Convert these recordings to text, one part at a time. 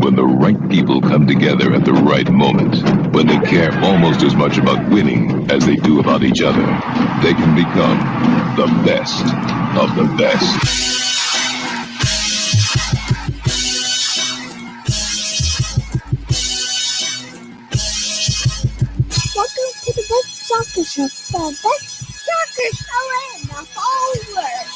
When the right people come together at the right moment, when they care almost as much about winning as they do about each other, they can become the best of the best. Welcome to the best soccer show, the best soccer show in the whole world.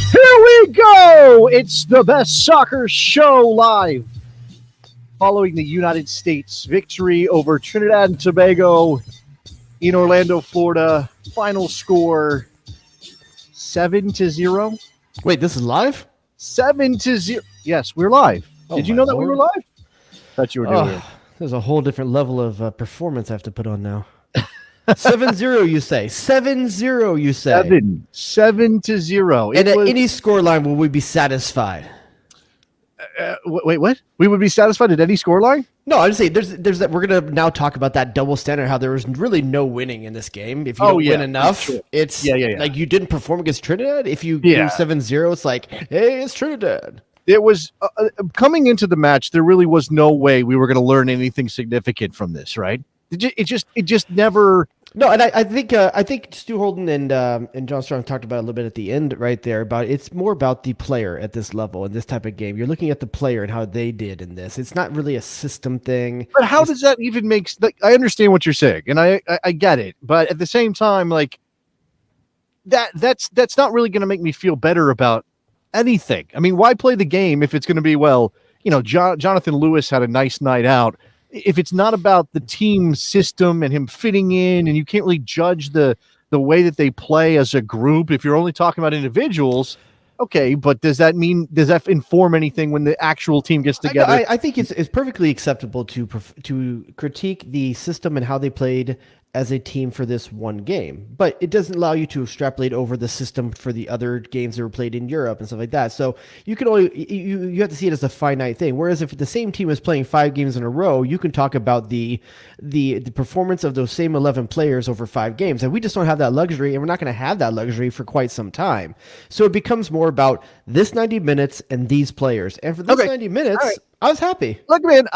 Here we go! It's the best soccer show live. Following the United States victory over Trinidad and Tobago in Orlando, Florida. Final score 7-0. Wait, this is live? 7-0. Yes, we're live. Did you know that we were live? Thought you were doing it. There's a whole different level of performance I have to put on now. 7-0, you say. 7-0, you say. 7-0. And at any scoreline, will we be satisfied? Wait, what? We would be satisfied at any scoreline? No, I'm just saying. There's that. We're gonna now talk about that double standard. How there was really no winning in this game. If you don't win enough, it's like you didn't perform against Trinidad. If you do 7-0, it's like, hey, it's Trinidad. It was coming into the match. There really was no way we were going to learn anything significant from this, right? It just never. No, and I think Stu Holden and John Strong talked about it a little bit at the end right there about it's more about the player at this level in this type of game. You're looking at the player and how they did in this. It's not really a system thing. But how does that even make? I understand what you're saying, and I get it, but at the same time, like that's not really going to make me feel better about anything. I mean, why play the game if it's going to be Jonathan Lewis had a nice night out. If it's not about the team system and him fitting in, and you can't really judge the way that they play as a group, if you're only talking about individuals, okay, but does that inform anything when the actual team gets together? I think it's perfectly acceptable to critique the system and how they played as a team for this one game, but it doesn't allow you to extrapolate over the system for the other games that were played in Europe and stuff like that. So you can only you have to see it as a finite thing. Whereas if the same team is playing 5 games in a row, you can talk about the performance of those same 11 players over 5 games, and we just don't have that luxury, and we're not going to have that luxury for quite some time. So it becomes more about this 90 minutes and these players, and for this 90 minutes, I was happy. Look, man,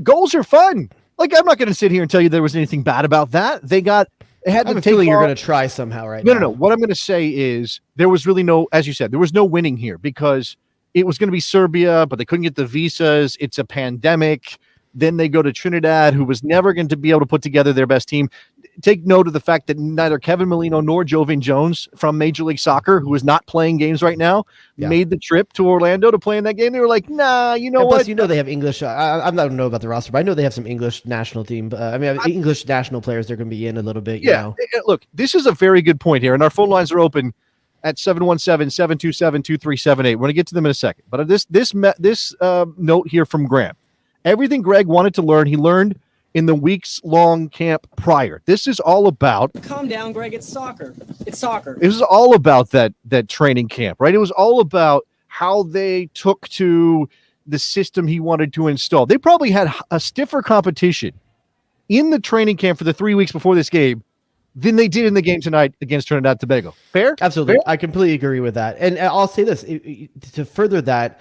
goals are fun. Like, I'm not going to sit here and tell you there was anything bad about that. They had I have a feeling you're going to try somehow now. No. What I'm going to say is there was really no, as you said, there was no winning here because it was going to be Serbia, but they couldn't get the visas. It's a pandemic. Then they go to Trinidad, who was never going to be able to put together their best team. Take note of the fact that neither Kevin Molino nor Jovan Jones from Major League Soccer, who is not playing games right now, made the trip to Orlando to play in that game. They were like, nah, you know what? Plus, they have English. I don't know about the roster, but I know they have some English national team. English national players they're going to be in a little bit. Look, this is a very good point here, and our phone lines are open at 717-727-2378. We're going to get to them in a second. But this note here from Graham. Everything Greg wanted to learn, he learned in the weeks-long camp prior. This is all about... Calm down, Greg. It's soccer. It's soccer. This is all about that training camp, right? It was all about how they took to the system he wanted to install. They probably had a stiffer competition in the training camp for the 3 weeks before this game than they did in the game tonight against Trinidad and Tobago. Fair? Absolutely. Fair? I completely agree with that. And I'll say this, to further that,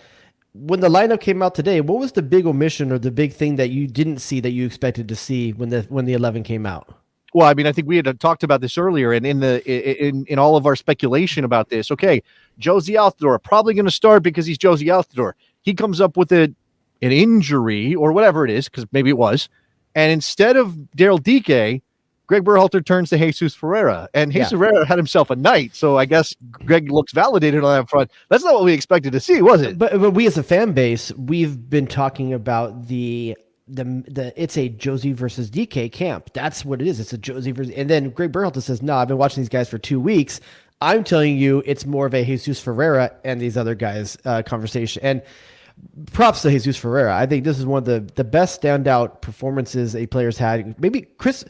when the lineup came out today, what was the big omission or the big thing that you didn't see that you expected to see when the 11 came out? Well, I mean, I think we had talked about this earlier, and in all of our speculation about this. Okay, Josie Altidore probably going to start because he's Josie Altidore. He comes up with an injury or whatever it is, because maybe it was, and instead of Daryl Dike, Greg Berhalter turns to Jesus Ferreira, and Jesus Herrera had himself a night. So I guess Greg looks validated on that front. That's not what we expected to see, was it? But we as a fan base, we've been talking about the it's a Josie versus DK camp. That's what it is. It's a Josie versus, and then Greg Berhalter says, "No, I've been watching these guys for 2 weeks. I'm telling you, it's more of a Jesus Ferreira and these other guys conversation." And props to Jesus Ferreira. I think this is one of the best standout performances a player's had. Maybe Chris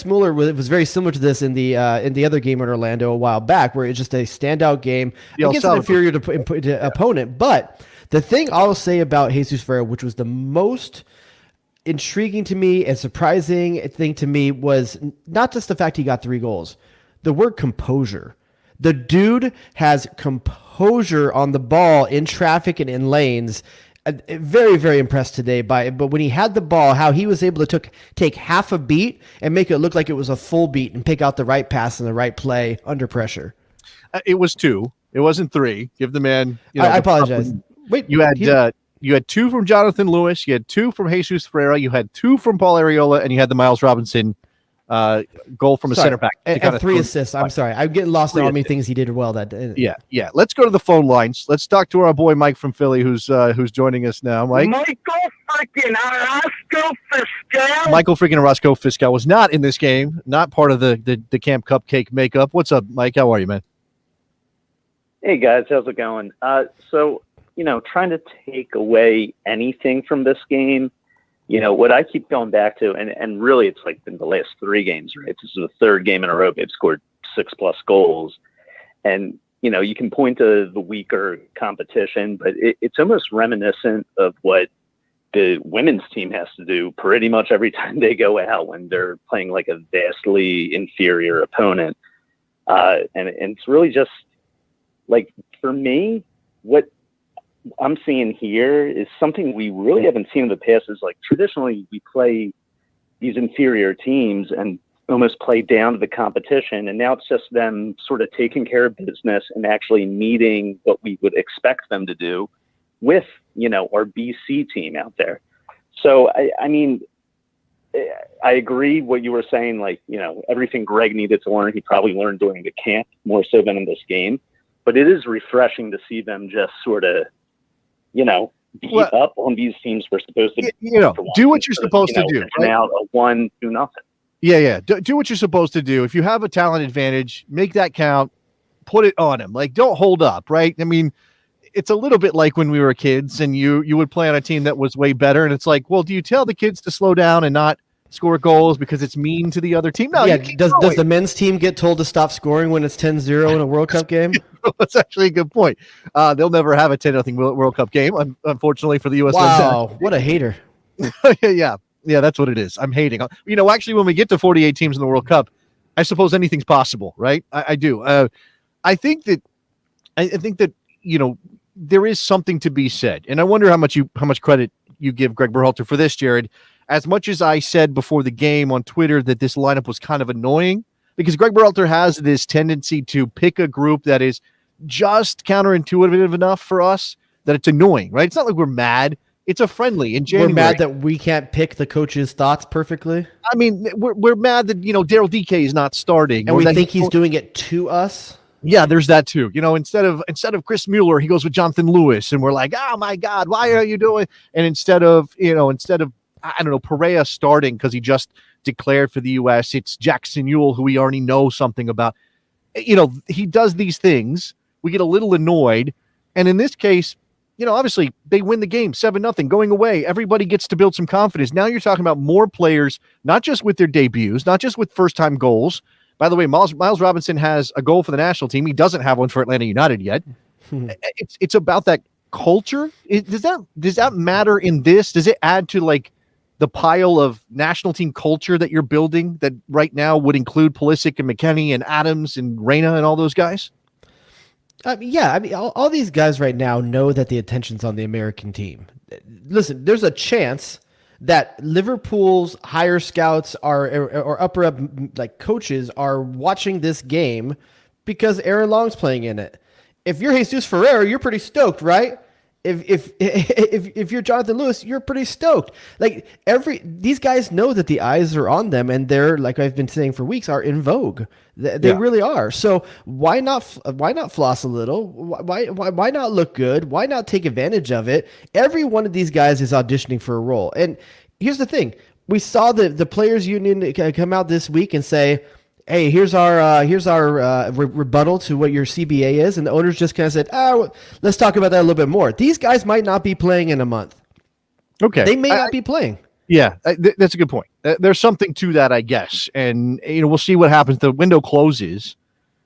Mueller was very similar to this in the other game in Orlando a while back, where it's just a standout game against an inferior opponent. But the thing I'll say about Jesus Ferreira, which was the most intriguing to me and surprising thing to me, was not just the fact he got 3 goals, the word composure. The dude has composure on the ball in traffic and in lanes. Very, very impressed today by it. But when he had the ball, how he was able to take half a beat and make it look like it was a full beat and pick out the right pass and the right play under pressure. It was 2. It wasn't 3. Give the man. I apologize. Wait, you had 2 from Jonathan Lewis. You had 2 from Jesus Ferreira. You had 2 from Paul Arriola, and you had the Miles Robinson goal from a center back. And 3 assists. I'm sorry. I'm getting lost in how many things he did well that day. Yeah. Let's go to the phone lines. Let's talk to our boy Mike from Philly, who's joining us now. Mike. Michael freaking Orozco Fiscal. Michael freaking Orozco Fiscal was not in this game, not part of the Camp Cupcake makeup. What's up, Mike? How are you, man? Hey guys, how's it going? So trying to take away anything from this game. What I keep going back to, and really it's like been the last 3 games, right? This is the 3rd game in a row they've scored 6+ goals. And, you can point to the weaker competition, but it's almost reminiscent of what the women's team has to do pretty much every time they go out when they're playing like a vastly inferior opponent. And it's really just like, for me, what I'm seeing here is something we really haven't seen in the past. Is like traditionally we play these inferior teams and almost play down to the competition. And now it's just them sort of taking care of business and actually meeting what we would expect them to do with, our BC team out there. So, I mean, I agree what you were saying, like, everything Greg needed to learn, he probably learned during the camp more so than in this game. But it is refreshing to see them just sort of, beat up on these teams we're supposed to, do what you're supposed to do. Right? Out a 1-2. Yeah. Do what you're supposed to do. If you have a talent advantage, make that count. Put it on him. Like, don't hold up, right? I mean, it's a little bit like when we were kids and you would play on a team that was way better. And it's like, well, do you tell the kids to slow down and not score goals because it's mean to the other team? No. Yeah. Does the men's team get told to stop scoring when it's 10-0 in a World Cup game? That's actually a good point. They'll never have a 10-0 World Cup game, unfortunately, for the USMNT. Wow, what a hater. Yeah, that's what it is. I'm hating. Actually, when we get to 48 teams in the World Cup, I suppose anything's possible, right? I do. I think that there is something to be said, and I wonder how much credit you give Greg Berhalter for this, Jared. As much as I said before the game on Twitter that this lineup was kind of annoying, because Greg Berhalter has this tendency to pick a group that is just counterintuitive enough for us that it's annoying, right? It's not like we're mad. It's a friendly in January. We're mad that we can't pick the coach's thoughts perfectly. I mean, we're mad that, Daryl DK is not starting. And we think he's doing it to us. Yeah, there's that too. Instead of Chris Mueller, he goes with Jonathan Lewis, and we're like, oh my God, why are you doing? And instead of I don't know, Perea starting because he just declared for the U.S., it's Jackson Ewell, who we already know something about. He does these things. We get a little annoyed. And in this case, obviously they win the game 7-0 going away. Everybody gets to build some confidence. Now you're talking about more players, not just with their debuts, not just with first-time goals. By the way, Miles Robinson has a goal for the national team. He doesn't have one for Atlanta United yet. It's about that culture. Does that matter in this? Does it add to like the pile of national team culture that you're building that right now would include Pulisic and McKennie and Adams and Reina and all those guys? All these guys right now know that the attention's on the American team. Listen, there's a chance that Liverpool's higher scouts or upper up like coaches are watching this game because Aaron Long's playing in it. If you're Jesus Ferreira, you're pretty stoked, right? If you're Jonathan Lewis, you're pretty stoked. Like these guys know that the eyes are on them, and they're, like I've been saying for weeks, are in vogue. They really are. So why not floss a little? Why not look good? Why not take advantage of it? Every one of these guys is auditioning for a role. And here's the thing: we saw the players union come out this week and say, hey, here's our rebuttal to what your CBA is. And the owners just kind of said, let's talk about that a little bit more. These guys might not be playing in a month. Okay. They may not be playing. Yeah, that's a good point. There's something to that, I guess. And, we'll see what happens. The window closes.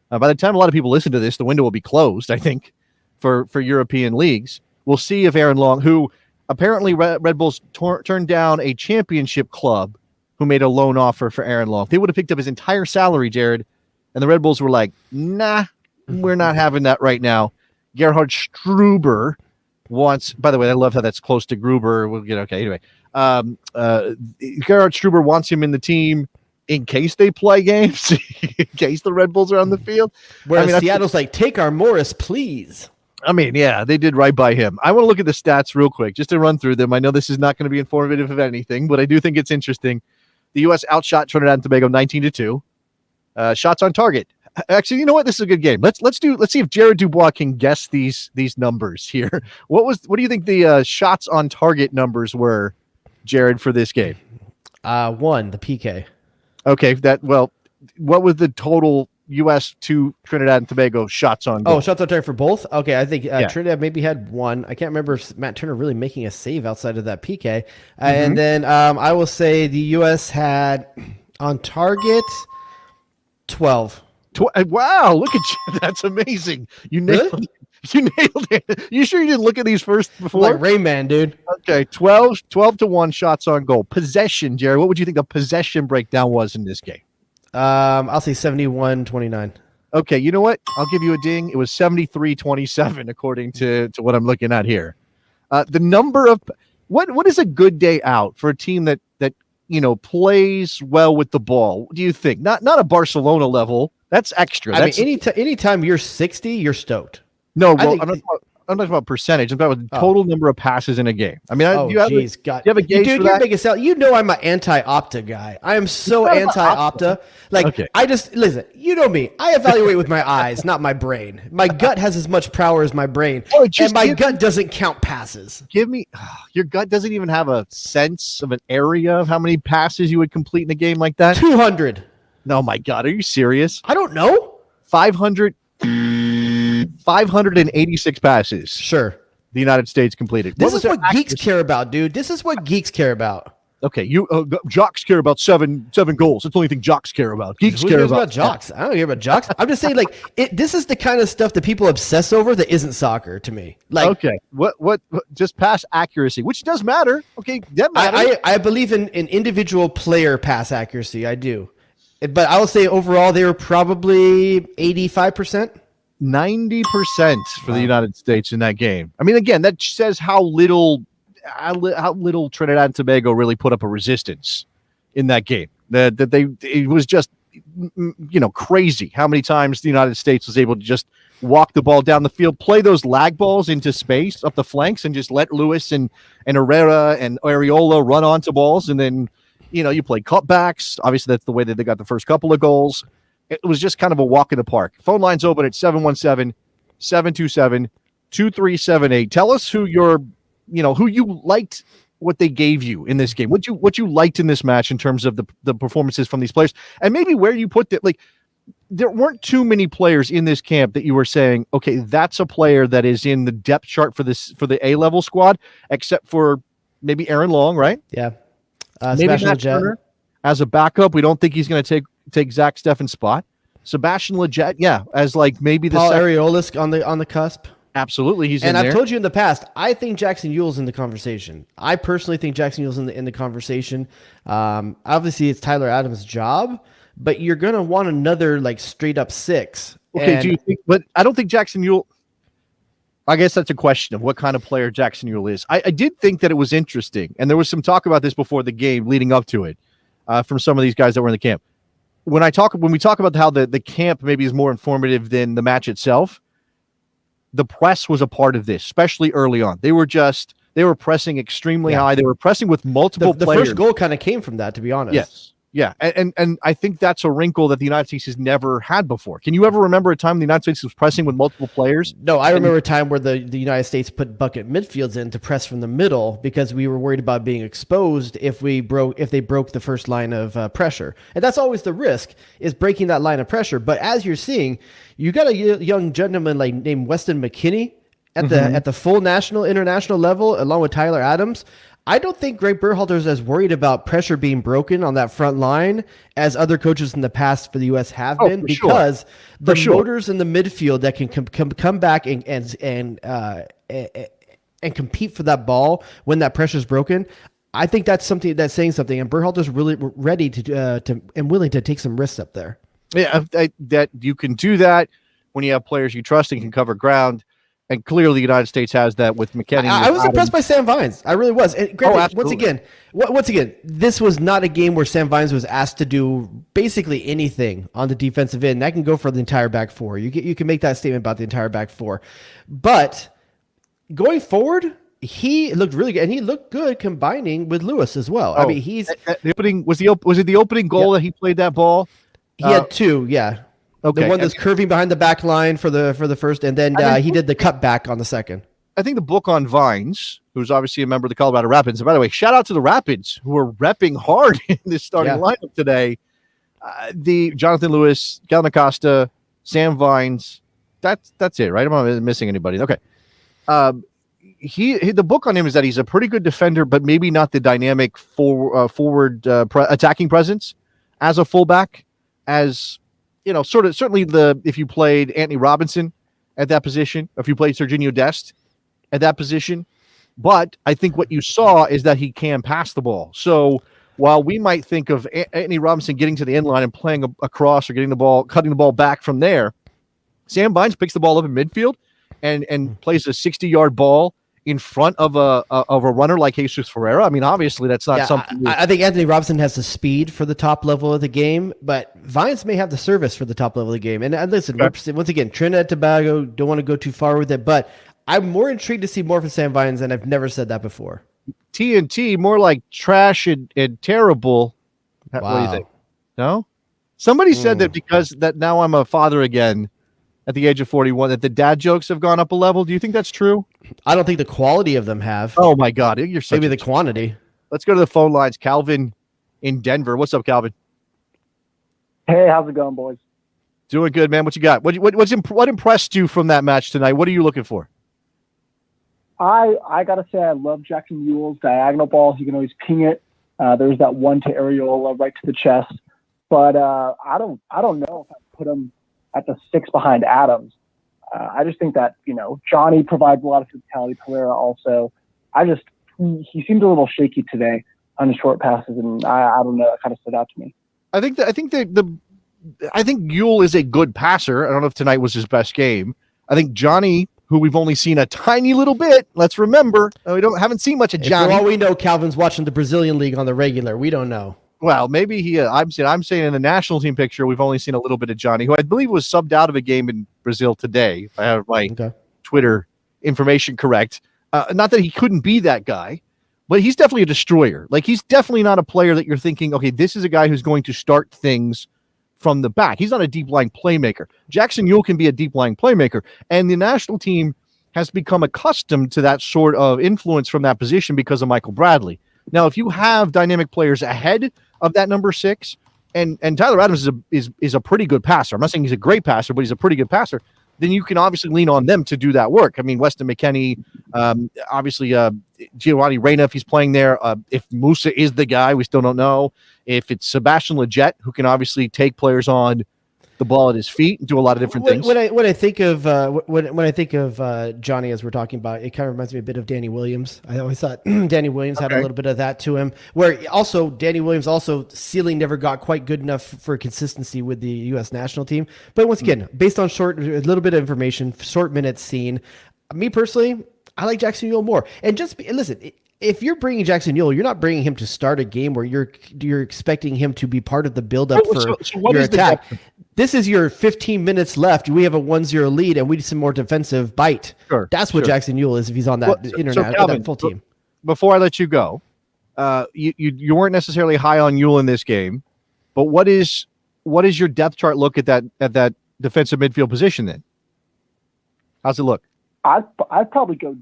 By the time a lot of people listen to this, the window will be closed, I think, for European leagues. We'll see if Aaron Long, who apparently Red Bulls turned down a championship club who made a loan offer for Aaron Long. They would have picked up his entire salary, Jared, and the Red Bulls were like, nah, We're not having that right now. Gerhard Struber wants, by the way, I love how that's close to Gruber. We'll get, okay, anyway. Gerhard Struber wants him in the team in case they play games, in case the Red Bulls are on the field. Whereas Seattle's like, take our Morris, please. I mean, yeah, they did right by him. I want to look at the stats real quick, just to run through them. I know this is not going to be informative of anything, but I do think it's interesting. The U.S. outshot Trinidad and Tobago 19-2. Shots on target. Actually, you know what? This is a good game. Let's see if Jared Dubois can guess these numbers here. What do you think the shots on target numbers were, Jared, for this game? 1, the PK. Okay, what was the total U.S. to Trinidad and Tobago shots on goal? Oh, shots on target for both? Okay, I think Trinidad maybe had 1. I can't remember if Matt Turner really making a save outside of that PK. And then I will say the U.S. had on target 12. Wow, look at you. That's amazing. You nailed it. You nailed it. You sure you didn't look at these first before? Like Rayman, dude. Okay, 12-1 shots on goal. Possession, Jerry. What would you think the possession breakdown was in this game? I'll say 71-29. Okay, you know what? I'll give you a ding. It was 73-27, according to what I'm looking at here. The number of what is a good day out for a team that plays well with the ball? What do you think? Not a Barcelona level. That's extra. I mean, anytime you're 60, you're stoked. No, well, I'm not talking about percentage. I'm talking about total number of passes in a game. I mean, do you have a gauge for that? Making sound. You know, I'm an anti-Opta guy. I am so anti-Opta. Like, okay. I just listen. You know me. I evaluate with my eyes, not my brain. My gut has as much power as my brain, and my gut doesn't count passes. Your gut doesn't even have a sense of an area of how many passes you would complete in a game like that. 200. No, my God, are you serious? I don't know. 586 passes. Sure. The United States completed. This is what geeks care about, dude. This is what geeks care about. Okay, jocks care about seven goals. That's the only thing jocks care about. Geeks care about jocks. I don't care about jocks. I'm just saying, like, this is the kind of stuff that people obsess over that isn't soccer to me. Like, okay, what just pass accuracy, which does matter. Okay, that matters. I believe in individual player pass accuracy. I do, but I will say overall they were probably 85%. 90% for the United States in that game. I mean, again, that says how little Trinidad and Tobago really put up a resistance in that game. It was just crazy how many times the United States was able to just walk the ball down the field, play those lag balls into space up the flanks, and just let Lewis and Herrera and Areola run onto balls, and then you play cutbacks. Obviously, that's the way that they got the first couple of goals. It was just kind of a walk in the park. Phone line's open at 717-727-2378. Tell us who you liked, what they gave you in this game. What you liked in this match in terms of the performances from these players, and maybe where you put that. Like, there weren't too many players in this camp that you were saying, okay, that's a player that is in the depth chart for the A-level squad, except for maybe Aaron Long, right? Yeah. Maybe Matt Turner as a backup. We don't think he's going to take Zach Steffen's spot. Sebastian Lletget, yeah, as like maybe the Paul Areola on the cusp. Absolutely, he's in there. And I've told you in the past, I think Jackson Ewell's in the conversation. I personally think Jackson Ewell's in the conversation. Obviously, it's Tyler Adams' job, but you're going to want another like straight up 6. Okay, do you think? But I don't think Jackson Ewell. I guess that's a question of what kind of player Jackson Ewell is. I did think that it was interesting, and there was some talk about this before the game, leading up to it, from some of these guys that were in the camp. When we talk about how the camp maybe is more informative than the match itself, the press was a part of this, especially early on. They were pressing extremely high. They were pressing with multiple players. The first goal kind of came from that, to be honest. Yes. Yeah. And I think that's a wrinkle that the United States has never had before. Can you ever remember a time the United States was pressing with multiple players? No, I remember a time where the United States put bucket midfields in to press from the middle because we were worried about being exposed if they broke the first line of pressure. And that's always the risk, is breaking that line of pressure. But as you're seeing, you got a young gentleman named Weston McKinney at the full international level, along with Tyler Adams. I don't think Greg Berhalter is as worried about pressure being broken on that front line as other coaches in the past for the U.S. have been, because the motors in the midfield that can come back and compete for that ball when that pressure is broken. I think that's something that's saying something, and Berhalter's really ready to and willing to take some risks up there. Yeah, that you can do that. when you have players you trust and can cover ground. And clearly, the United States has that with McKenny. I was impressed by Sam Vines. I really was. And granted, absolutely. once again, this was not a game where Sam Vines was asked to do basically anything on the defensive end. That can go for the entire back four. You can make that statement about the entire back four. But going forward, he looked really good, and he looked good combining with Lewis as well. I mean, he's the opening was it the opening goal that he played that ball? He had two, yeah. Okay. The one that's curving behind the back line for the first, and then he did the cut back on the second. I think the book on Vines, who's obviously a member of the Colorado Rapids. And by the way, shout out to the Rapids who are repping hard in this starting lineup today. The Jonathan Lewis, Gal Acosta, Sam Vines. That's it, right? I'm not missing anybody. Okay. The book on him is that he's a pretty good defender, but maybe not the dynamic forward attacking presence as a fullback. As certainly if you played Anthony Robinson at that position, if you played Serginho Dest at that position. But I think what you saw is that he can pass the ball. So while we might think of Anthony Robinson getting to the end line and playing across or getting the ball, cutting the ball back from there, Sam Vines picks the ball up in midfield and plays a 60-yard ball in front of a runner like Jesus Herrera. I mean, obviously that's not something. I think Anthony Robinson has the speed for the top level of the game, but Vines may have the service for the top level of the game. And listen, once again, Trinidad and Tobago, don't want to go too far with it, but I'm more intrigued to see more from Sam Vines, and I've never said that before. TNT, more like trash and terrible. Wow. What do you think? No? Somebody said that because that now I'm a father again at the age of 41, that the dad jokes have gone up a level. Do you think that's true? I don't think the quality of them have. Oh my God. You're maybe the quantity. Let's go to the phone lines. Calvin in Denver. What's up, Calvin? Hey, how's it going, boys? Doing good, man. What you got? What impressed you from that match tonight? What are you looking for? I gotta say I love Jackson Ewell's diagonal ball. He can always ping it. There's that one to Areola right to the chest. But I don't know if I put him at the 6 behind Adams. I just think that, Johnny provides a lot of physicality. Herrera also. He seemed a little shaky today on his short passes, and I don't know. That kind of stood out to me. I think Ewell is a good passer. I don't know if tonight was his best game. I think Johnny, who we've only seen a tiny little bit. Let's remember, we haven't seen much of Johnny. For all we know, Calvin's watching the Brazilian league on the regular. We don't know. Well, maybe he. I'm saying in the national team picture, we've only seen a little bit of Johnny, who I believe was subbed out of a game in Brazil today. If I have my Twitter information correct, not that he couldn't be that guy, but he's definitely a destroyer. Like, he's definitely not a player that you're thinking, okay, this is a guy who's going to start things from the back. He's not a deep line playmaker. Jackson Ewell can be a deep line playmaker, and the national team has become accustomed to that sort of influence from that position because of Michael Bradley. Now, if you have dynamic players ahead of that number 6, and Tyler Adams is a pretty good passer. I'm not saying he's a great passer, but he's a pretty good passer. Then you can obviously lean on them to do that work. I mean, Weston McKennie, obviously Giovanni Reyna, if he's playing there. If Musa is the guy, we still don't know. If it's Sebastian Lletget, who can obviously take players on the ball at his feet and do a lot of different things. When I think of Johnny, as we're talking about, it kind of reminds me a bit of Danny Williams. I always thought Danny Williams had a little bit of that to him, where also Danny Williams ceiling never got quite good enough for consistency with the U.S. national team. But once again, based on a little bit of information, short minutes seen, me personally, I like Jackson Ewell more. And listen, if you're bringing Jackson Ewell, you're not bringing him to start a game where you're expecting him to be part of the buildup for your attack. This is your 15 minutes left. We have a 1-0 lead, and we need some more defensive bite. That's what Jackson Ewell is if he's on that Calvin, that full team. Before I let you go, you weren't necessarily high on Ewell in this game, but what is your depth chart look at that defensive midfield position then? How's it look? I'd probably go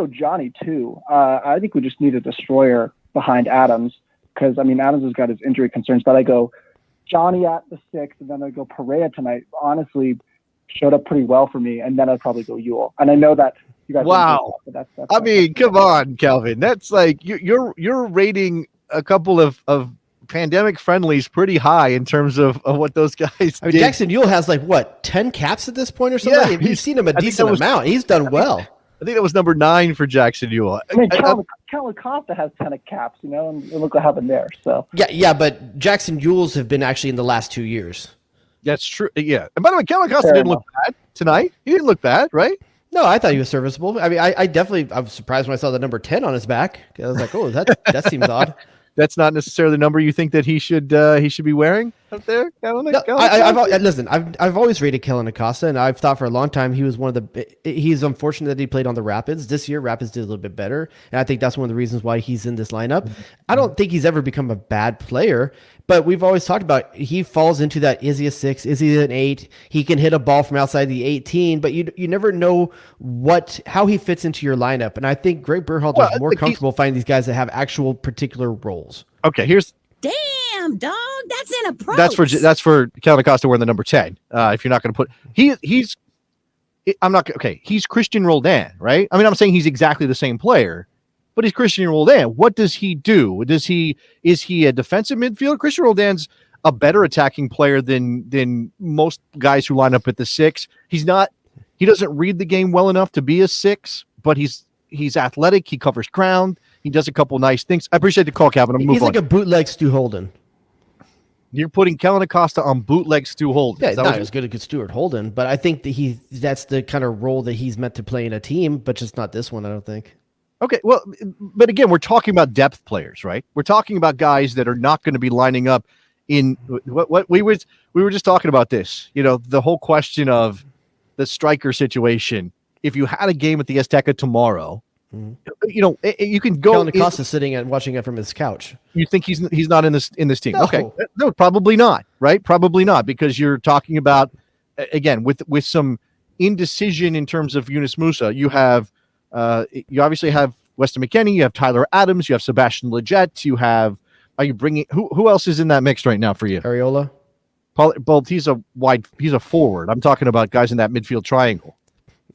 Johnny too. I think we just need a destroyer behind Adams because Adams has got his injury concerns. But I go Johnny at the 6, and then I go Perea tonight. Honestly, showed up pretty well for me, and then I'd probably go Ewell. And I know that you guys. Wow. That's come on, Calvin. That's like you're rating a couple of pandemic friendlies pretty high in terms of what those guys did. Jackson Ewell has 10 caps at this point or something? Yeah, you've seen him a decent amount. He's done well. I think that was number 9 for Jackson Ewell. Kellen Costa has 10 caps, and look what happened there. So yeah, but Jackson Ewell's have been actually in the last 2 years. That's true. Yeah. And by the way, Kellen Acosta Fair didn't look bad tonight. He didn't look bad, right? No, I thought he was serviceable. I mean, I was surprised when I saw the number 10 on his back. I was like, oh, that seems odd. That's not necessarily the number you think that he should be wearing up there. Kellen, No, I've always rated Kellen Acosta, and I've thought for a long time he was one of the. He's unfortunate that he played on the Rapids this year. Rapids did a little bit better, and I think that's one of the reasons why he's in this lineup. I don't think he's ever become a bad player, but we've always talked about he falls into that. Is he a 6? Is he an 8? He can hit a ball from outside the 18, but you never know how he fits into your lineup. And I think Greg Berhalter is more comfortable finding these guys that have actual particular roles. Okay, here's. Damn, dog, that's in approach. That's for Kellen Acosta wearing the number 10. If you're not going to put he's Christian Roldan, right? I mean, I'm saying he's exactly the same player, but he's Christian Roldan. What does he do? Is he a defensive midfielder? Christian Roldan's a better attacking player than most guys who line up at the 6. He doesn't read the game well enough to be a 6, but he's athletic. He covers ground. He does a couple nice things. I appreciate the call, Calvin. He's like a bootleg Stu Holden. You're putting Kellen Acosta on bootleg Stu Holden. Yeah, not as good as Stuart Holden, but I think that that's the kind of role that he's meant to play in a team, but just not this one, I don't think. Okay, well, but again, we're talking about depth players, right? We're talking about guys that are not going to be lining up in what we were just talking about this. You know, the whole question of the striker situation. If you had a game at the Azteca tomorrow, you know, you can go. Kellen Acosta sitting and watching it from his couch. You think he's not in this team? No. Okay, no, probably not. Right, probably not, because you're talking about again with some indecision in terms of Yunus Musa. You obviously have Weston McKennie. You have Tyler Adams. You have Sebastian Lletget. You have. Are you bringing who else is in that mix right now for you? Areola. Both. He's a forward. I'm talking about guys in that midfield triangle.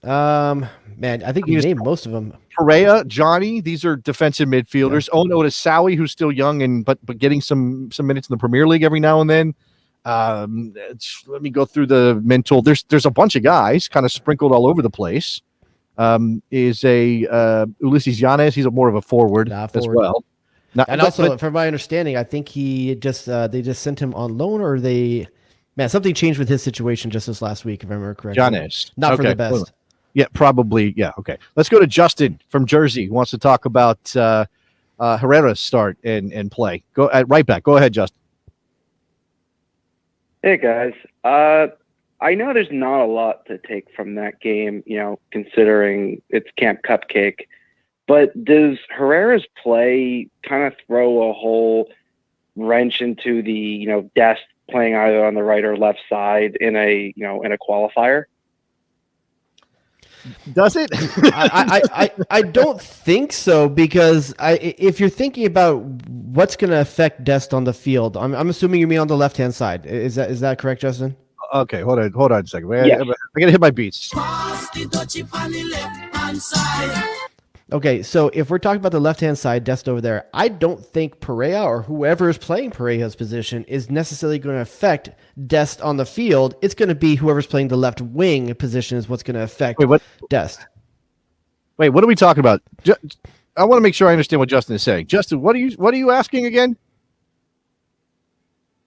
Man, I think you named most of them. Herrera, Johnny, these are defensive midfielders. Yeah. Ono Otasawi, who's still young but getting some minutes in the Premier League every now and then. Let me go through the mental. There's a bunch of guys kind of sprinkled all over the place. Is Ulises Yanez? He's more of a forward as well. From my understanding, I think he just they just sent him on loan, or something changed with his situation just this last week, if I remember correctly. Yanez, not for the best. Yeah, probably. Yeah. Okay. Let's go to Justin from Jersey, who wants to talk about Herrera's start and play. Go at right back. Go ahead, Justin. Hey guys. I know there's not a lot to take from that game, you know, considering it's Camp Cupcake. But does Herrera's play kind of throw a whole wrench into the, you know, Dest playing either on the right or left side in a qualifier? Does it? I don't think so, because if you're thinking about what's going to affect Dest on the field, I'm assuming you mean on the left hand side. Is that correct, Justin? Okay, hold on a second. I gotta hit my beats. Okay, so if we're talking about the left-hand side, Dest over there, I don't think Perea or whoever is playing Perea's position is necessarily going to affect Dest on the field. It's going to be whoever's playing the left wing position is what's going to affect Dest. Wait, what are we talking about? I want to make sure I understand what Justin is saying. Justin, what are you asking again?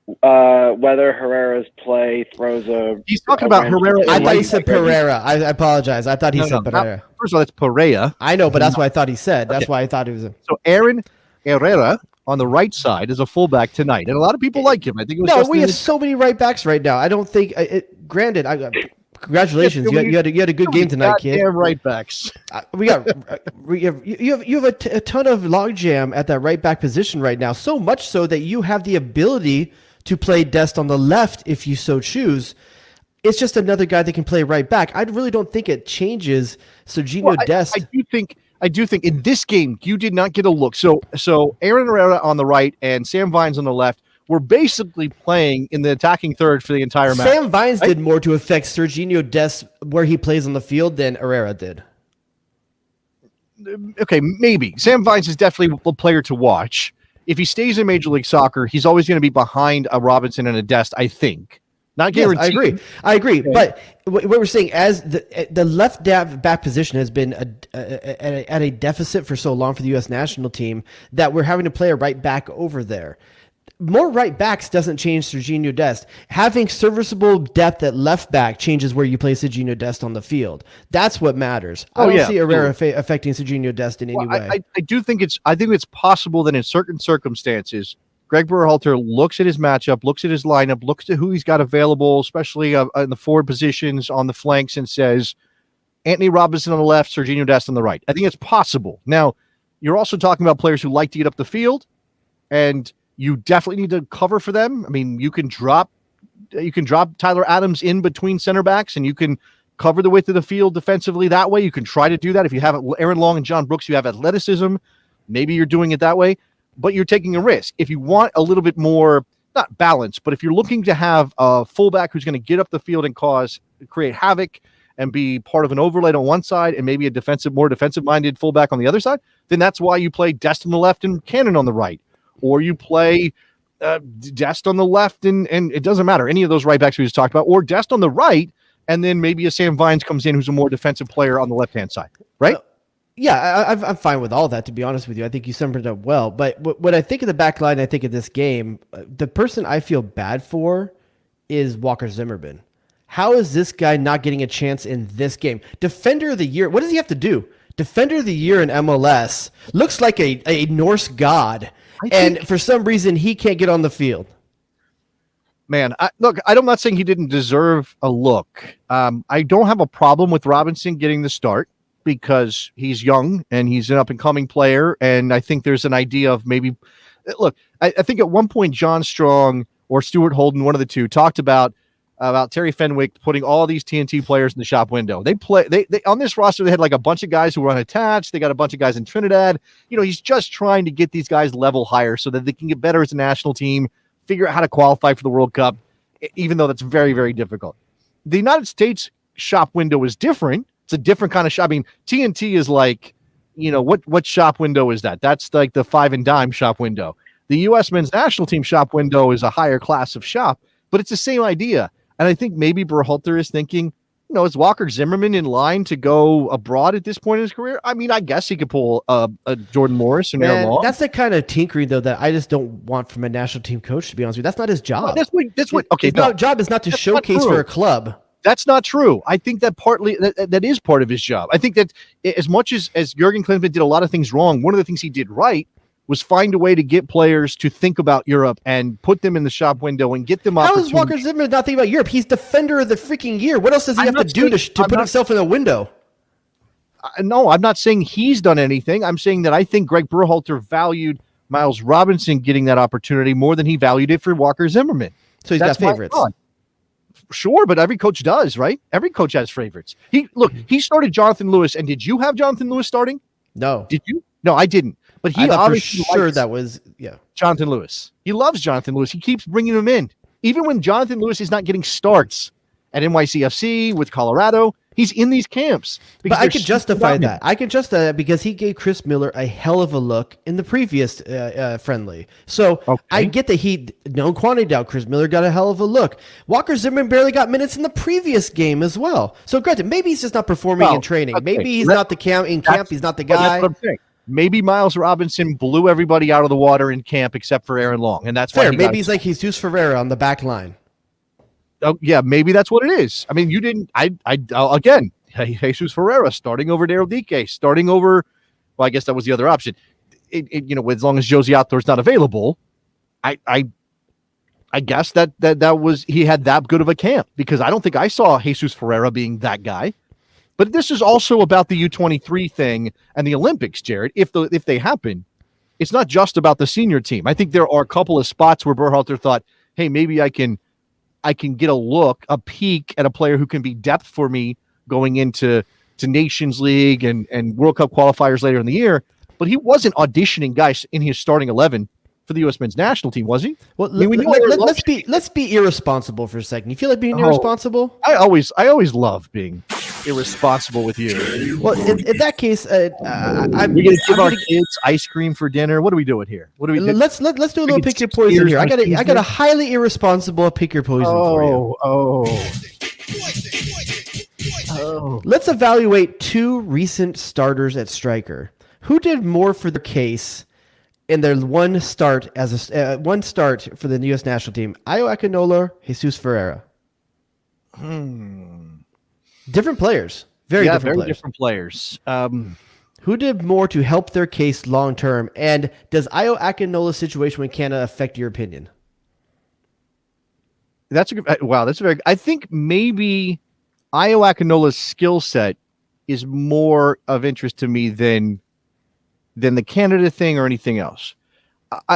Whether Herrera's play throws a... He's talking about Herrera. I thought he said Pereira. I apologize. I thought he said Pereira. First of all, that's Perea. I know, but that's what I thought he said. That's why I thought he was... So Aaron Herrera on the right side is a fullback tonight, and a lot of people like him. I think it was we have so many right backs right now. I don't think... Granted, congratulations. You had a good game tonight, kid. Right backs. You have a ton of logjam at that right back position right now, so much so that you have the ability to play Dest on the left if you so choose. It's just another guy that can play right back. I really don't think it changes Serginho Dest. I do think in this game you did not get a look. So Aaron Herrera on the right and Sam Vines on the left were basically playing in the attacking third for the entire match. Sam Vines did more to affect Serginho Dest where he plays on the field than Herrera did. Okay, maybe. Sam Vines is definitely a player to watch. If he stays in Major League Soccer, he's always going to be behind a Robinson and a Dest, I think. Not guaranteed. Yes, I agree. Okay. But what we're saying, as the left back position has been at a deficit for so long for the U.S. national team, that we're having to play a right back over there. more right backs doesn't change Serginho Dest. Having serviceable depth at left back changes where you play Serginho Dest on the field. That's what matters. I don't see Herrera affecting Serginho Dest in any way. I do think it's possible that in certain circumstances, Greg Berhalter looks at his matchup, looks at his lineup, looks at who he's got available, especially in the forward positions on the flanks, and says, Anthony Robinson on the left, Serginho Dest on the right. I think it's possible. Now, you're also talking about players who like to get up the field, and you definitely need to cover for them. I mean, you can drop Tyler Adams in between center backs, and you can cover the width of the field defensively that way. You can try to do that. If you have Aaron Long and John Brooks, you have athleticism. Maybe you're doing it that way, but you're taking a risk. If you want a little bit more, not balance, but if you're looking to have a fullback who's going to get up the field and create havoc and be part of an overload on one side and maybe a more defensive-minded fullback on the other side, then that's why you play Dest on the left and Cannon on the right. Or you play Dest on the left, and it doesn't matter. Any of those right backs we just talked about, or Dest on the right, and then maybe a Sam Vines comes in who's a more defensive player on the left-hand side, right? I'm fine with all that, to be honest with you. I think you summed it up well. But when I think of the back line, I think of this game, the person I feel bad for is Walker Zimmerman. How is this guy not getting a chance in this game? Defender of the year, what does he have to do? Defender of the year in MLS looks like a Norse god. And for some reason, he can't get on the field. Man, I'm not saying he didn't deserve a look. I don't have a problem with Robinson getting the start because he's young and he's an up-and-coming player. And I think there's an idea of maybe – look, I think at one point John Strong or Stuart Holden, one of the two, talked about Terry Fenwick putting all these TNT players in the shop window. They on this roster, they had like a bunch of guys who were unattached. They got a bunch of guys in Trinidad. He's just trying to get these guys level higher so that they can get better as a national team, figure out how to qualify for the World Cup, even though that's very, very difficult. The United States shop window is different. It's a different kind of shop. I mean, TNT is like, what shop window is that? That's like the 5 and dime shop window. The U.S. men's national team shop window is a higher class of shop, but it's the same idea. And I think maybe Berhalter is thinking, is Walker Zimmerman in line to go abroad at this point in his career? I mean, I guess he could pull a Jordan Morris and Aaron Long. That's the kind of tinkering, though, that I just don't want from a national team coach, to be honest with you. That's not his job. His job is not to showcase for a club. That's not true. I think that partly that is part of his job. I think that as much as Jurgen Klinsmann did a lot of things wrong, one of the things he did right was find a way to get players to think about Europe and put them in the shop window and get them up. How is Walker Zimmerman not thinking about Europe? He's defender of the freaking year. What else does he have to do to put himself in a window? No, I'm not saying he's done anything. I'm saying that I think Greg Berhalter valued Miles Robinson getting that opportunity more than he valued it for Walker Zimmerman. So he's got favorites. Sure, but every coach does, right? Every coach has favorites. He started Jonathan Lewis, and did you have Jonathan Lewis starting? No. Did you? No, I didn't. But he obviously that was Jonathan Lewis. He loves Jonathan Lewis. He keeps bringing him in. Even when Jonathan Lewis is not getting starts at NYCFC with Colorado, he's in these camps. But I could justify that. I can justify that because he gave Chris Miller a hell of a look in the previous friendly. So I get that no quantity doubt. Chris Miller got a hell of a look. Walker Zimmerman barely got minutes in the previous game as well. So granted, maybe he's just not performing in training. Okay. Maybe he's not the camp. He's not the guy. That's what I'm saying. Maybe Miles Robinson blew everybody out of the water in camp except for Aaron Long, and that's fair. Maybe he's like Jesus Ferreira on the back line. Oh yeah, maybe that's what it is. I mean, you didn't. Again, Jesus Ferreira starting over Daryl Dike, starting over. Well, I guess that was the other option. As long as Josie Outdoor's not available, I guess that was he had that good of a camp because I don't think I saw Jesus Ferreira being that guy. But this is also about the U23 thing and the Olympics, Jared. If they happen, it's not just about the senior team. I think there are a couple of spots where Berhalter thought, hey, maybe I can get a peek at a player who can be depth for me going into Nations League and World Cup qualifiers later in the year. But he wasn't auditioning guys in his starting 11 for the U.S. men's national team, was he? Well, let's be irresponsible for a second. You feel like being irresponsible? I always love being irresponsible with you. Well, in that case, we're going to give our kids ice cream for dinner. What are we doing here? What do we do? Let's do a little pick your poison here. I got a highly irresponsible pick your poison for you. Oh. Let's evaluate two recent starters at striker. Who did more for the case in their one start one start for the U.S. national team, Ayo Akinola, Jesus Ferreira. Different players. Very different players. Who did more to help their case long term? And does Ayo Akinola's situation with Canada affect your opinion? That's a good. Wow, that's a very. I think maybe Ayo Akinola's skill set is more of interest to me than the Canada thing or anything else.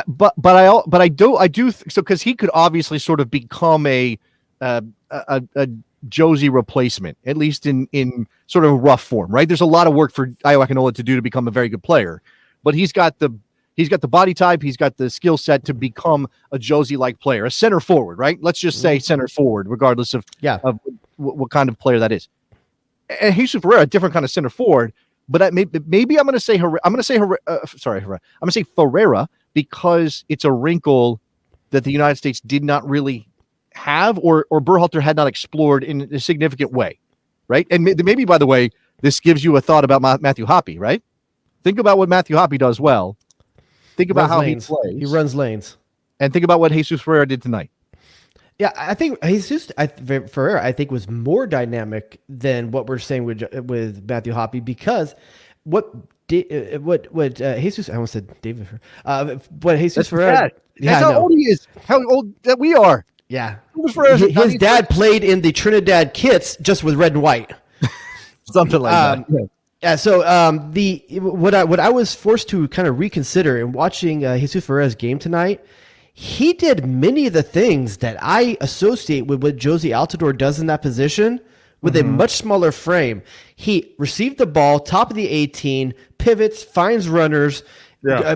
But I do so because he could obviously sort of become a Josie replacement, at least in sort of rough form, right? There's a lot of work for Ayo Akinola to do to become a very good player, but he's got the body type, he's got the skill set to become a Josie-like player, a center forward, right? Let's just say center forward, regardless of what kind of player that is. And Jesus Ferreira, a different kind of center forward, but maybe I'm going to say Ferreira because it's a wrinkle that the United States did not really have or Berhalter had not explored in a significant way, right? And maybe, by the way, this gives you a thought about Matthew Hoppe, right? Think about what Matthew Hoppe does well. Think about how he plays. He runs lanes. And think about what Jesus Ferreira did tonight. Yeah, I think Jesus Ferreira, I think, was more dynamic than what we're saying with Matthew Hoppe because what Jesus, I almost said David, what Jesus Ferreira, that's how old he is, how old that we are. Yeah, his dad played in the Trinidad kits just with red and white, something like that. Yeah. So what I was forced to kind of reconsider in watching Jesus Ferreira's game tonight, he did many of the things that I associate with what Josie Altidore does in that position with a much smaller frame. He received the ball, top of the 18, pivots, finds runners,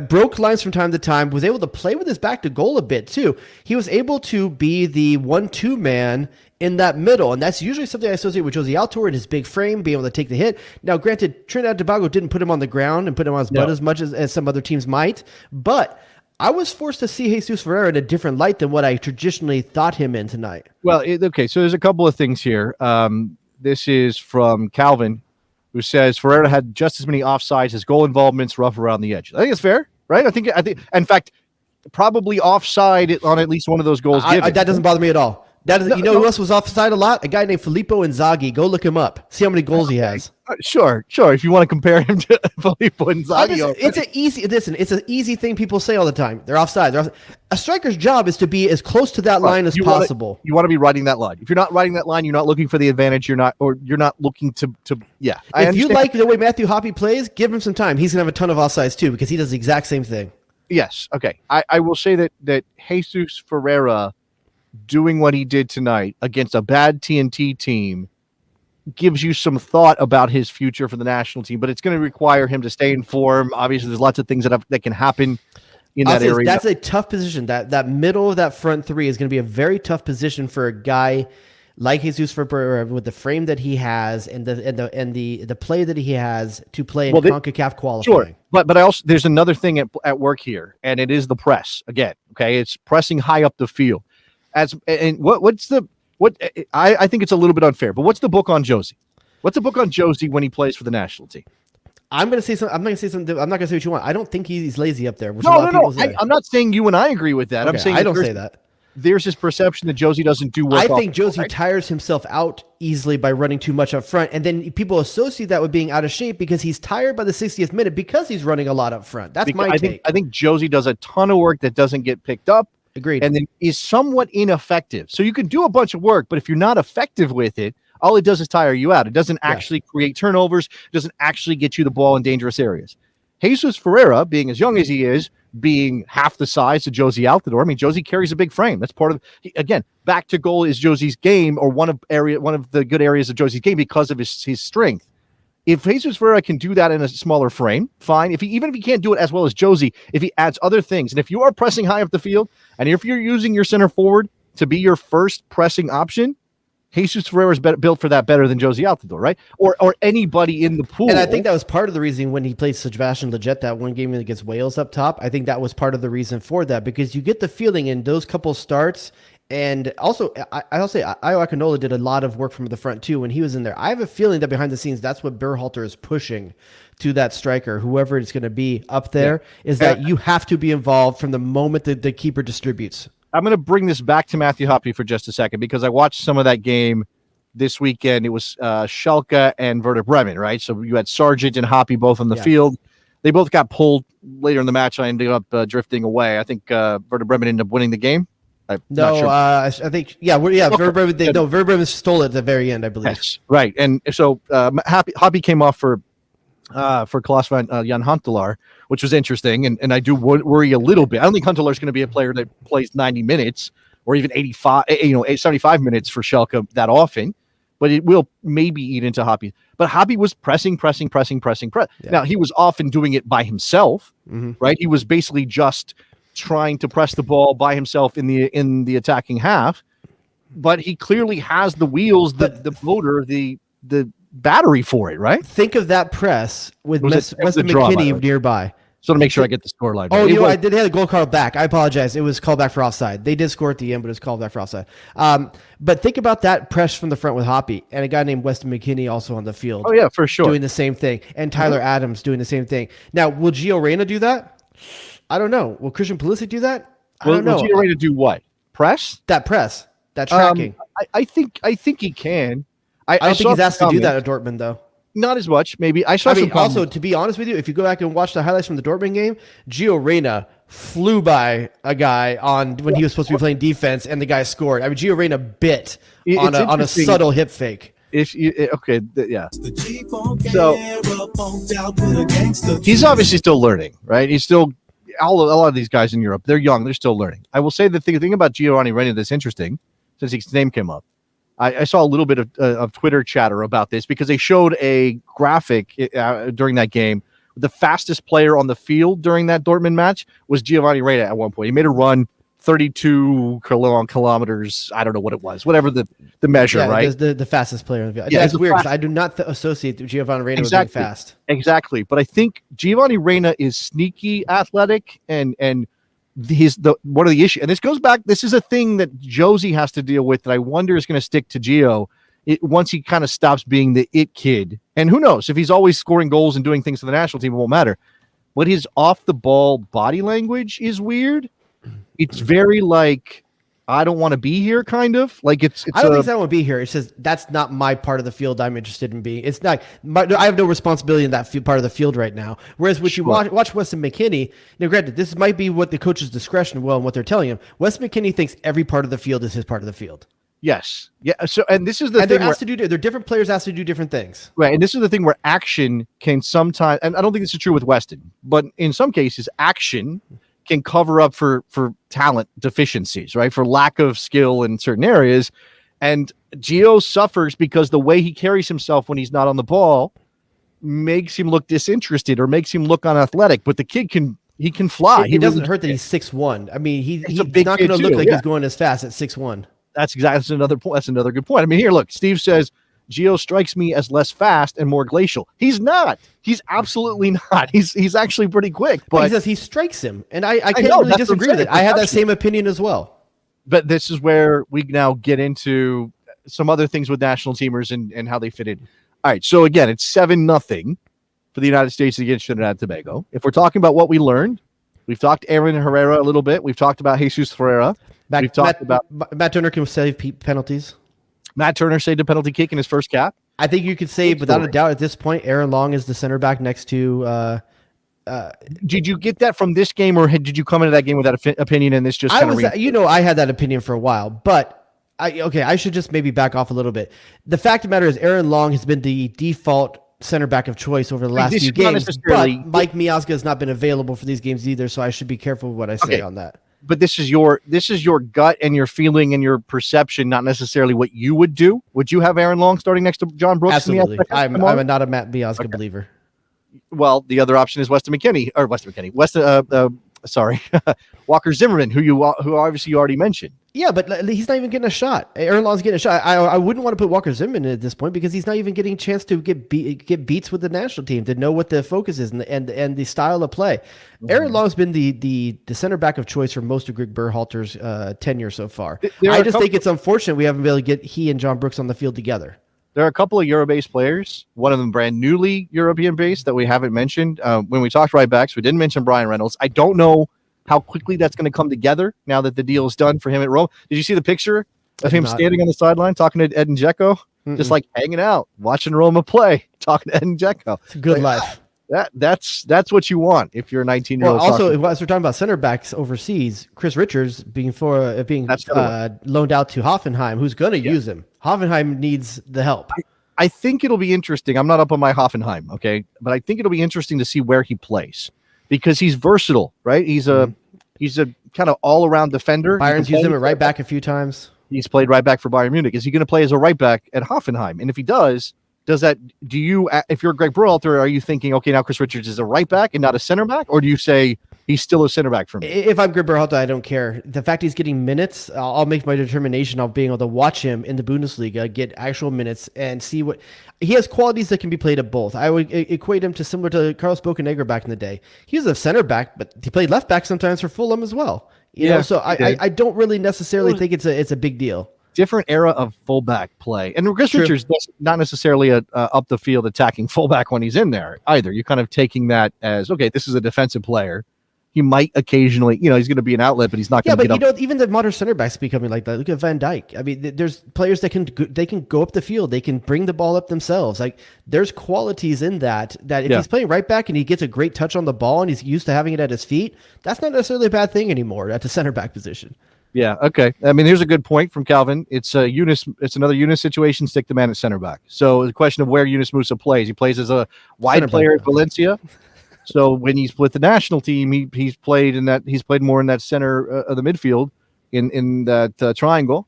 broke lines from time to time, was able to play with his back to goal a bit too. He was able to be the 1-2 man in that middle, and that's usually something I associate with Josie Altidore and his big frame, being able to take the hit. Now, granted, Trinidad and Tobago didn't put him on the ground and put him on his butt as much as some other teams might, but I was forced to see Jesus Ferreira in a different light than what I traditionally thought him in tonight. Well, okay, so there's a couple of things here. This is from Calvin, who says Ferreira had just as many offsides as goal involvements rough around the edge. I think it's fair, right? I think, in fact, probably offside on at least one of those goals. That doesn't bother me at all. Who else was offside a lot? A guy named Filippo Inzaghi. Go look him up. See how many goals he has. Sure. If you want to compare him to Filippo Inzaghi. It's an easy thing people say all the time. They're offside. A striker's job is to be as close to that line as possible. You want to be riding that line. If you're not riding that line, you're not looking for the advantage. You're not looking to. If you like the way Matthew Hoppe plays, give him some time. He's gonna have a ton of offsides too because he does the exact same thing. Yes. Okay. I will say that Jesus Ferreira doing what he did tonight against a bad TNT team gives you some thought about his future for the national team, but it's going to require him to stay in form. Obviously, there's lots of things that can happen in that area. That's a tough position. That middle of that front three is going to be a very tough position for a guy like Jesus Ferreira with the frame that he has and the play that he has to play in CONCACAF qualifying. Sure, but I also there's another thing at work here, and it is the press again. Okay, it's pressing high up the field. I think it's a little bit unfair, but what's the book on Josie? What's the book on Josie when he plays for the national team? I'm going to say something. I'm not going to say something. I'm not going to say what you want. I don't think he's lazy up there. No. I'm not saying you and I agree with that. Okay, I'm saying I don't say that. There's this perception that Josie doesn't do work. I think Josie tires himself out easily by running too much up front, and then people associate that with being out of shape because he's tired by the 60th minute because he's running a lot up front. That's my take. I think Josie does a ton of work that doesn't get picked up. Agreed. And then is somewhat ineffective. So you can do a bunch of work, but if you're not effective with it, all it does is tire you out. It doesn't actually create turnovers. It doesn't actually get you the ball in dangerous areas. Jesus Ferreira, being as young as he is, being half the size of Josie Altidore. I mean, Josie carries a big frame. That's part of, again, back to goal is Josie's game, or one of the good areas of Josie's game because of his strength. If Jesus Ferreira can do that in a smaller frame, fine. Even if he can't do it as well as Josie, if he adds other things, and if you are pressing high up the field, and if you're using your center forward to be your first pressing option, Jesus Ferreira is built for that better than Josie Altidore, right? Or anybody in the pool. And I think that was part of the reason when he played Sebastian Lletget that one game against Wales up top. I think that was part of the reason for that because you get the feeling in those couple starts And also, I'll say Io Akinola did a lot of work from the front too when he was in there. I have a feeling that behind the scenes, that's what Berhalter is pushing to that striker, whoever it's going to be up there, is that you have to be involved from the moment that the keeper distributes. I'm going to bring this back to Matthew Hoppe for just a second because I watched some of that game this weekend. It was Schalke and Werder Bremen, right? So you had Sargent and Hoppe both on the field. They both got pulled later in the match. I ended up drifting away. I think Werder Bremen ended up winning the game. Sure. I think, Werder Bremen, Werder Bremen stole it at the very end, I believe. Yes, right. And so Hoppe came off for Klaas van Jan Huntelaar, which was interesting. And I do worry a little bit. I don't think Huntelaar is going to be a player that plays 90 minutes or even 75 minutes for Schalke that often, but it will maybe eat into Hoppe. But Hoppe was pressing. Yeah. Now, he was often doing it by himself, right? He was basically just trying to press the ball by himself in the attacking half, but he clearly has the wheels, the motor, the battery for it, right? Think of that press with Weston McKennie nearby. So to make sure I get the scoreline. Oh, I did have a goal called back. I apologize. It was called back for offside. They did score at the end, but it was called back for offside. But think about that press from the front with Hoppe and a guy named Weston McKennie also on the field. Oh yeah, for sure. Doing the same thing. And Tyler Adams doing the same thing. Now, will Gio Reyna do that? I don't know. Will Christian Pulisic do that? I don't know. Will Gio Reyna do what? Press? That tracking. I think he can. I don't think he's asked to do that at Dortmund, though. Not as much, maybe. Also, to be honest with you, if you go back and watch the highlights from the Dortmund game, Gio Reyna flew by a guy when he was supposed to be playing defense, and the guy scored. I mean, Gio Reyna bit on a subtle hip fake. So he's obviously still learning, right? He's still a lot of these guys in Europe. They're young. They're still learning. I will say the thing about Giovanni Reyna that's interesting, since his name came up. I saw a little bit of Twitter chatter about this because they showed a graphic during that game. The fastest player on the field during that Dortmund match was Giovanni Reyna at one point. He made a run 32 kilometers. I don't know what it was, whatever the measure, right? The fastest player on the field. Yeah, that's weird because I do not associate Giovanni Reyna with being fast. Exactly. But I think Giovanni Reyna is sneaky athletic and one of the issues, and this goes back. This is a thing that Josie has to deal with that I wonder is going to stick to Gio once he kind of stops being the it kid. And who knows if he's always scoring goals and doing things for the national team, it won't matter. But his off the ball body language is weird. It's very like, I don't want to be here, kind of like it's. I don't think I want to be here. It's just that's not my part of the field. I'm interested in being. It's not. I have no responsibility in that part of the field right now. Whereas when you watch Weston McKennie, now granted, this might be what the coach's discretion and what they're telling him. Weston McKennie thinks every part of the field is his part of the field. Yes. Yeah. So, and this is the thing. They're asked to do. They're different players asked to do different things. Right. And this is the thing where action can sometimes, and I don't think this is true with Weston, but in some cases, action can cover up for talent deficiencies, right? For lack of skill in certain areas. And Gio suffers because the way he carries himself when he's not on the ball makes him look disinterested or makes him look unathletic. But the kid can fly. It doesn't hurt that he's 6'1". I mean, he's not going to look like he's going as fast at 6'1". That's another point. That's another good point. I mean, here, look, Steve says Gio strikes me as less fast and more glacial. He's not. He's absolutely not. He's actually pretty quick. But he says he strikes him, and I can't really disagree with it. I have that same opinion as well. But this is where we now get into some other things with national teamers and how they fit in. All right. So again, it's 7-0 for the United States against Trinidad and Tobago. If we're talking about what we learned, we've talked Aaron Herrera a little bit. We've talked about Jesus Ferreira. We've talked about Matt Turner can save penalties. Matt Turner saved a penalty kick in his first cap. I think you could say, without a doubt, at this point, Aaron Long is the center back next to. Did you get that from this game, or did you come into that game with that opinion? And this just I had that opinion for a while, but I should just maybe back off a little bit. The fact of the matter is, Aaron Long has been the default center back of choice over the last few games, but Mike Miazga has not been available for these games either, so I should be careful with what I say on that. But this is your gut and your feeling and your perception, not necessarily what you would do. Would you have Aaron Long starting next to John Brooks? Absolutely. I'm not a Matt Miazga believer. Well, the other option is Weston McKennie. Walker Zimmerman, who obviously you already mentioned. Yeah, but he's not even getting a shot. Aaron Long's getting a shot. I wouldn't want to put Walker Zimmerman in at this point because he's not even getting a chance to get beats with the national team, to know what the focus is and the style of play. Aaron Long's been the center back of choice for most of Greg Berhalter's tenure so far. I just think it's unfortunate we haven't been able to get he and John Brooks on the field together. There are a couple of Euro-based players, one of them brand newly European-based that we haven't mentioned. When we talked right backs, we didn't mention Brian Reynolds. I don't know how quickly that's going to come together now that the deal is done for him at Rome. Did you see the picture of him standing on the sideline talking to Edin Dzeko? Just like hanging out, watching Roma play, talking to Edin Dzeko. It's a good life. That's what you want if you're a 19-year-old. Well, also, as we're talking about center backs overseas, Chris Richards being loaned out to Hoffenheim, who's going to use him. Hoffenheim needs the help. I think it'll be interesting. I'm not up on my Hoffenheim, okay? But I think it'll be interesting to see where he plays because he's versatile, right? He's a kind of all-around defender. Bayern's used him at right back a few times. He's played right back for Bayern Munich. Is he going to play as a right back at Hoffenheim? And if he does you, if you're Greg Berhalter, are you thinking, okay, now Chris Richards is a right back and not a center back? Or do you say he's still a center back for me? If I'm Greg Berhalter, I don't care. The fact he's getting minutes, I'll make my determination of being able to watch him in the Bundesliga, get actual minutes, and see what he has qualities that can be played at both. I would equate him to similar to Carlos Bocanegra back in the day. He was a center back, but he played left back sometimes for Fulham as well. You know, so I don't really necessarily think it's a big deal. Different era of fullback play. And Chris Richards is not necessarily a up the field attacking fullback when he's in there either. You're kind of taking that as, okay, this is a defensive player. He might occasionally, he's going to be an outlet, but he's not going to get up. Even the modern center backs becoming like that. Look at Van Dijk. I mean, there's players that can go up the field. They can bring the ball up themselves. Like there's qualities in that if he's playing right back and he gets a great touch on the ball and he's used to having it at his feet, that's not necessarily a bad thing anymore at the center back position. Yeah. Okay. I mean, here's a good point from Calvin. It's another Yunus situation. Stick the man at center back. So the question of where Yunus Musa plays, he plays as a wide center player at Valencia. So when he's with the national team, he's played more in that center of the midfield in that triangle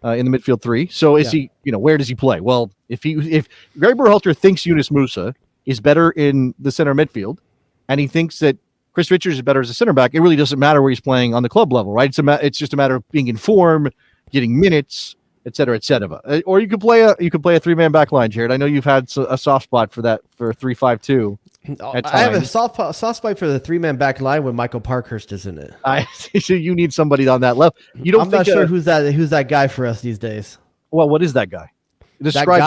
in the midfield three. So is he? Where does he play? Well, if Greg Berhalter thinks Yunus Musa is better in the center midfield, and he thinks that Chris Richards is better as a center back, it really doesn't matter where he's playing on the club level, right? It's just a matter of being in form, getting minutes, et cetera, et cetera. Or you could play a three-man back line, Jared. I know you've had a soft spot for that for 3-5-2. I have a soft spot for the three-man back line when Michael Parkhurst is in it. So you need somebody on that level. I'm not sure who's that guy for us these days. Well, what is that guy? Describe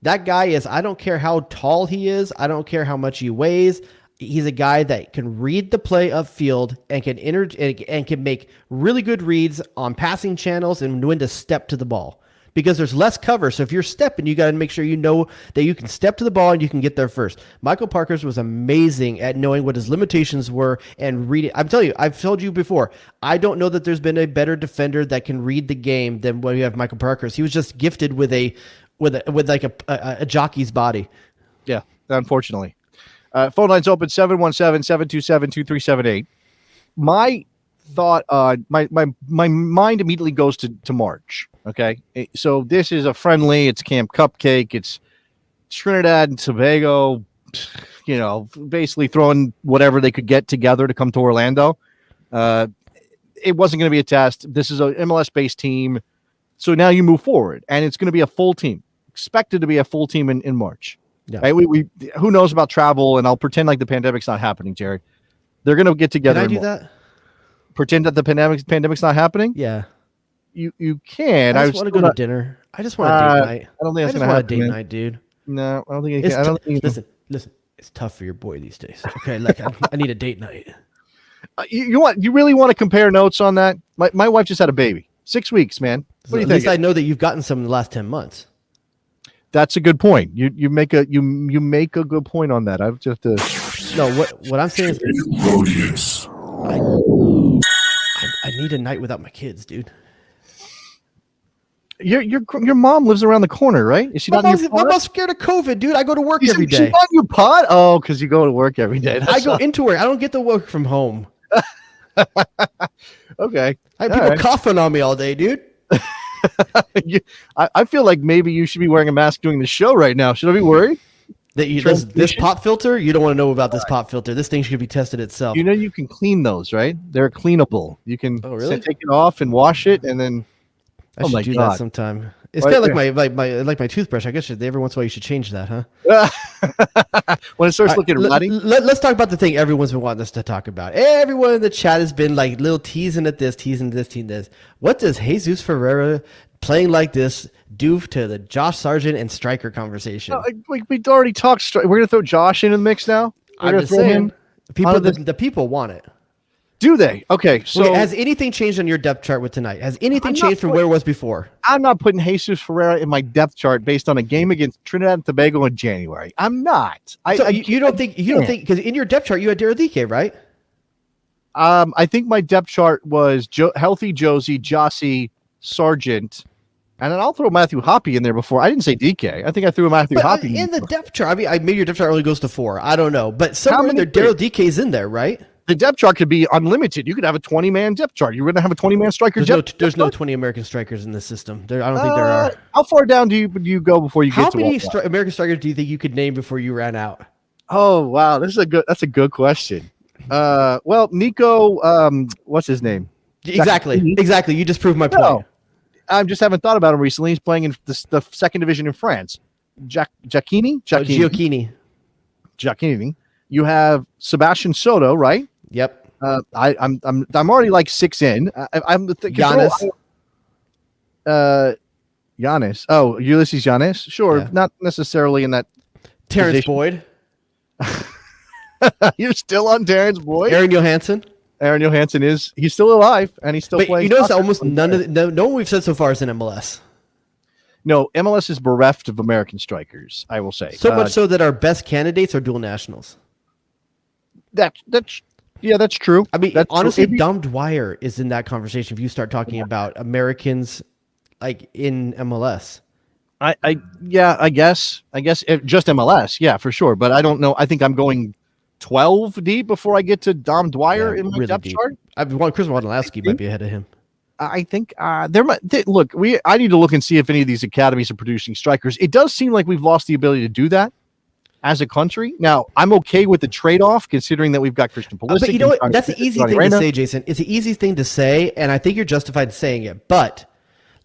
that guy is. I don't care how tall he is. I don't care how much he weighs. He's a guy that can read the play upfield and can make really good reads on passing channels and when to step to the ball because there's less cover. So if you're stepping, you got to make sure you know that you can step to the ball and you can get there first. Michael Parkhurst was amazing at knowing what his limitations were and reading. I'm telling you, I've told you before, I don't know that there's been a better defender that can read the game than when you have Michael Parkhurst. He was just gifted with a jockey's body. Yeah, unfortunately. Phone lines open 717-727-2378. My thought, my mind immediately goes to March. Okay, so this is a friendly. It's Camp Cupcake. It's Trinidad and Tobago. Basically throwing whatever they could get together to come to Orlando. It wasn't going to be a test. This is an MLS-based team. So now you move forward, and it's going to be a full team. Expected to be a full team in March. Yeah. Right? We who knows about travel, and I'll pretend like the pandemic's not happening, Jared. They're going to get together. Can I do that? Pretend that the pandemic's not happening? Yeah. You can. I just want to go to dinner. I just want a date night. I don't think that's going to happen. I just want a date night, dude. No, I don't think I can. Listen. It's tough for your boy these days. Okay, like I need a date night. You really want to compare notes on that? My wife just had a baby. 6 weeks, man. What do you think? At least I know that you've gotten some in the last 10 months. That's a good point. You make a good point on that. I've just what I'm saying is I need a night without my kids, dude. Your mom lives around the corner, right? Is she not in your pod? I'm not scared of COVID, dude. I go to work every day. She's on your pod? Oh, because you go to work every day. I go into work. I don't get to work from home. Okay. I have people coughing on me all day, dude. I feel like maybe you should be wearing a mask doing the show right now. Should I be worried? This pop filter, you don't want to know about this pop filter. This thing should be tested itself. You know you can clean those, right? They're cleanable. You can really? take it off and wash it, and then I should do that sometime. It's kind of like my toothbrush. I guess every once in a while you should change that, huh? When it starts looking ruddy. Let's talk about the thing everyone's been wanting us to talk about. Everyone in the chat has been like little teasing at this, teasing this. What does Jesus Ferreira playing like this do to the Josh Sargent and striker conversation? We'd already talked. We're going to throw Josh in the mix now. I'm just saying, the people want it. Do they? Okay, so has anything changed on your depth chart with tonight? Has anything changed from where it was before? I'm not putting Jesus Ferreira in my depth chart based on a game against Trinidad and Tobago in January. I'm not. You don't think because in your depth chart you had Daryl DK, right? I think my depth chart was healthy Josie, Jossie, Sargent, and then I'll throw Matthew Hoppe in there before. I didn't say DK. I think I threw Matthew Hoppe in the depth chart. I mean, maybe your depth chart only goes to 4. I don't know, but somewhere in there, Daryl DK's in there, right? The depth chart could be unlimited. You could have a 20-man depth chart. You're going to have a 20-man striker depth. There's no 20 American strikers in this system. I don't think there are. How far down do you go before you get to? How many American strikers do you think you could name before you ran out? Oh wow, that's a good question. Well, Nico, what's his name? Exactly. You just proved my point. No, I just haven't thought about him recently. He's playing in the second division in France. Giacchini. You have Sebastian Soto, right? Yep. I'm already like 6 in. I'm Giannis. Giannis. Oh, Ulysses Giannis. Sure, Yeah. Not necessarily in that. Terrence position. Boyd. You're still on Terrence Boyd. Aaron Johansen. Aaron Johansen he's still alive and he's still playing. You notice almost no one we've said so far is in MLS. No, MLS is bereft of American strikers, I will say. So much so that our best candidates are dual nationals. That's true. I mean, that's honestly, Dom Dwyer is in that conversation if you start talking about Americans like in MLS. I guess just MLS, yeah, for sure. But I don't know. I think I'm going 12 deep before I get to Dom Dwyer in my really depth chart. Chris Wodolowski might be ahead of him. I think there might look. I need to look and see if any of these academies are producing strikers. It does seem like we've lost the ability to do that as a country. Now, I'm okay with the trade-off, considering that we've got Christian Pulisic. But you know what? That's an easy thing to say, Jason. It's an easy thing to say, and I think you're justified in saying it. But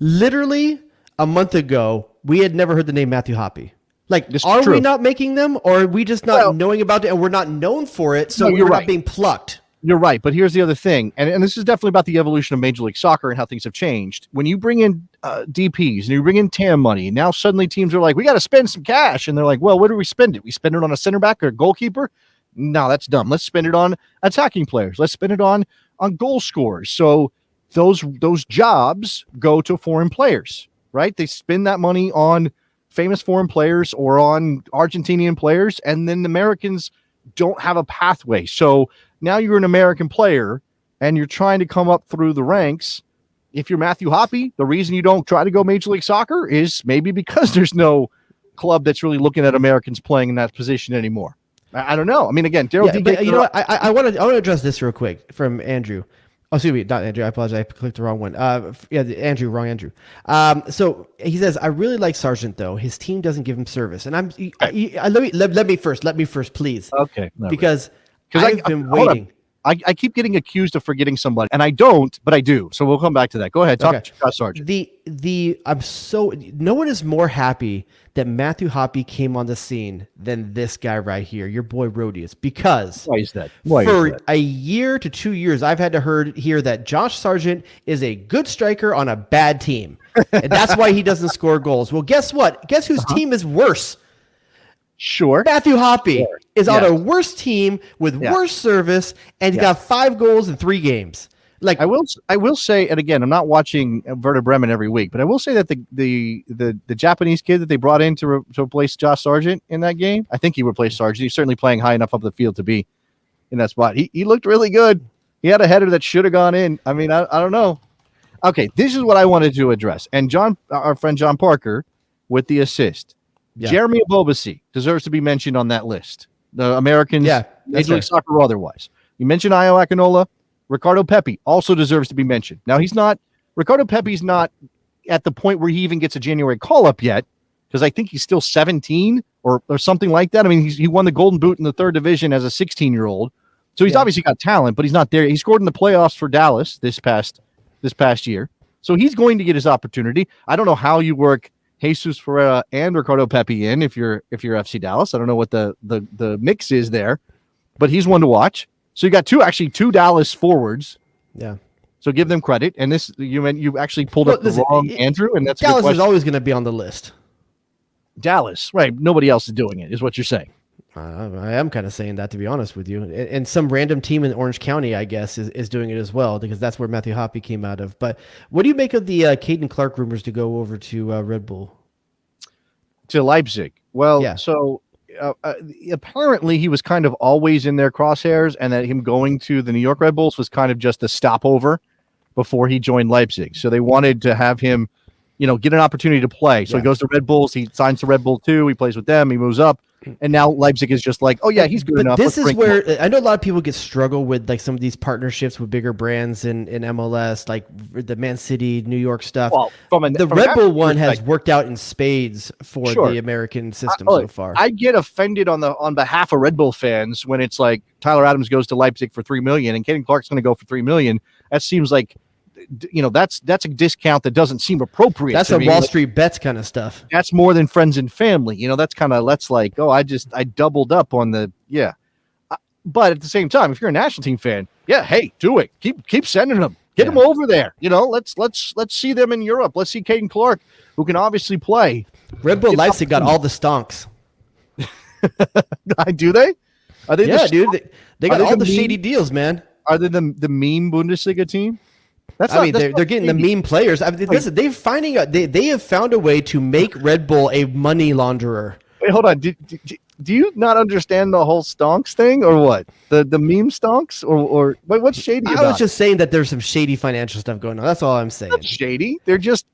literally a month ago, we had never heard the name Matthew Hoppe. Like, are we not making them, or are we just not knowing about it, and we're not known for it, so we're not being plucked? You're right, but here's the other thing, and this is definitely about the evolution of Major League Soccer and how things have changed. When you bring in DPs and you bring in TAM money, now suddenly teams are like, we got to spend some cash, and they're like, well, where do we spend it? We spend it on a center back or a goalkeeper? No, that's dumb. Let's spend it on attacking players. Let's spend it on goal scorers. So those jobs go to foreign players, right? They spend that money on famous foreign players or on Argentinian players, and then the Americans don't have a pathway. So now you're an American player and you're trying to come up through the ranks. If you're Matthew Hoppe, the reason you don't try to go Major League Soccer is maybe because there's no club that's really looking at Americans playing in that position anymore. I don't know. I mean, again, Daryl. Yeah, but you know what? I want to address this real quick from Andrew. Oh, excuse me, not Andrew. I apologize. I clicked the wrong one. Andrew, wrong Andrew. So he says, I really like Sargent though. His team doesn't give him service, and let me first, please. Okay. Because I've been waiting. I keep getting accused of forgetting somebody, and I don't, but I do. So we'll come back to that. Go ahead, talk about Sargent. No one is more happy that Matthew Hoppe came on the scene than this guy right here, your boy Rodius, because why is that? For a year to 2 years, I've had to hear that Josh Sargent is a good striker on a bad team, and that's why he doesn't score goals. Well, guess what? Guess whose team is worse? Sure. Matthew Hoppe is on a worse team with worse service, and he got 5 goals in 3 games. Like I will say, and again, I'm not watching Werder Bremen every week, but I will say that the Japanese kid that they brought in to replace Josh Sargent in that game, I think he replaced Sargent. He's certainly playing high enough up the field to be in that spot. He looked really good. He had a header that should have gone in. I mean, I don't know. Okay, this is what I wanted to address. And our friend John Parker with the assist. Yeah. Jeremy Abobasi deserves to be mentioned on that list. The Americans, Major League Soccer or otherwise. You mentioned Io Akinola. Ricardo Pepi also deserves to be mentioned. Now, Ricardo Pepi's not at the point where he even gets a January call-up yet, because I think he's still 17 or something like that. I mean, he won the Golden Boot in the 3rd division as a 16-year-old. So he's obviously got talent, but he's not there. He scored in the playoffs for Dallas this past year. So he's going to get his opportunity. I don't know how you work Jesus Ferreira and Ricardo Pepi in if you're FC Dallas. I don't know what the mix is there, but he's one to watch. So you got two Dallas forwards. Yeah. So give them credit. And this you actually pulled up the wrong Andrew, and that's Dallas is always going to be on the list. Dallas, right? Nobody else is doing it, is what you're saying. I am kind of saying that, to be honest with you. And some random team in Orange County, I guess, is doing it as well, because that's where Matthew Hoppe came out of. But what do you make of the Caden Clark rumors to go over to Red Bull? To Leipzig. Well, yeah. So apparently he was kind of always in their crosshairs, and that him going to the New York Red Bulls was kind of just a stopover before he joined Leipzig. So they wanted to have him, get an opportunity to play. So he goes to Red Bulls, he signs to Red Bull 2, he plays with them, he moves up. And now Leipzig is just like, oh yeah, he's good enough. This is where I know a lot of people struggle with like some of these partnerships with bigger brands in MLS, like the Man City, New York stuff. Well, the Red Bull one has worked out in spades for the American system so far. I get offended on behalf of Red Bull fans when it's like Tyler Adams goes to Leipzig for $3 million and Caden Clark's going to go for $3 million. That seems like, that's a discount that doesn't seem appropriate. That's a Wall Street bets kind of stuff. That's more than friends and family. That's kind of, like, I doubled up on the, but at the same time, if you're a national team fan, hey, do it. Keep sending them. Get them over there. Let's see them in Europe. Let's see Caden Clark, who can obviously play. Red Bull Leipzig got all the stonks. Do they? Are they? Yeah, dude. They got all the shady deals, man. Are they the meme Bundesliga team? They're getting the meme players. Listen, they have found a way to make Red Bull a money launderer. Wait, hold on. Do you not understand the whole stonks thing, or what? The meme stonks, or what's shady about it? I was just saying that there's some shady financial stuff going on. That's all I'm saying. That's shady. They're just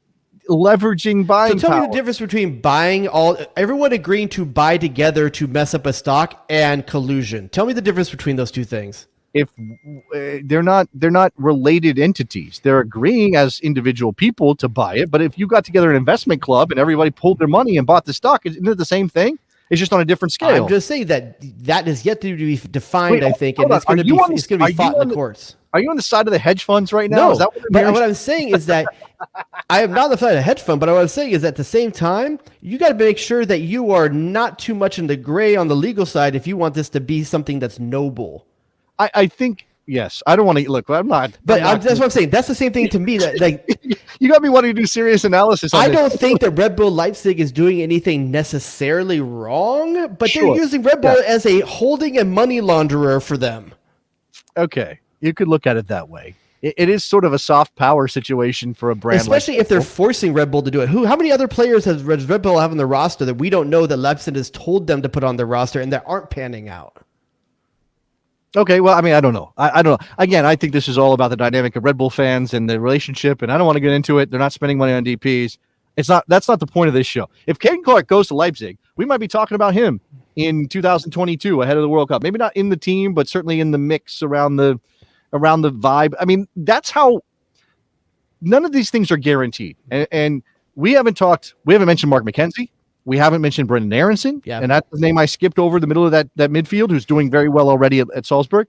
leveraging buying. So tell me the difference between everyone agreeing to buy together to mess up a stock and collusion. Tell me the difference between those two things. If they're not related entities, they're agreeing as individual people to buy it. But if you got together an investment club and everybody pulled their money and bought the stock, isn't it the same thing? It's just on a different scale. I'm just saying that is yet to be defined. I think, and it's going to be fought in the courts. Are you on the side of the hedge funds right now? No, is that what I'm saying is that I am not on the side of the hedge fund. But what I'm saying is that at the same time, you got to make sure that you are not too much in the gray on the legal side if you want this to be something that's noble. I think, yes. I don't want to look. I'm not. That's what I'm saying. That's the same thing to me. That, like, you got me wanting to do serious analysis. I don't think that Red Bull Leipzig is doing anything necessarily wrong, but they're using Red Bull as a holding and money launderer for them. Okay, you could look at it that way. It is sort of a soft power situation for a brand, especially if they're forcing Red Bull to do it. How many other players has Red Bull have on the roster that we don't know that Leipzig has told them to put on their roster and that aren't panning out? Okay, well, I mean, I don't know. I don't know. Again, I think this is all about the dynamic of Red Bull fans and the relationship, and I don't want to get into it. They're not spending money on DPs. That's not the point of this show. If Caden Clark goes to Leipzig, we might be talking about him in 2022 ahead of the World Cup. Maybe not in the team, but certainly in the mix around the vibe. I mean, that's how none of these things are guaranteed. And we haven't mentioned Mark McKenzie. We haven't mentioned Brendan Aaronson, and that's the name I skipped over the middle of that midfield, who's doing very well already at Salzburg.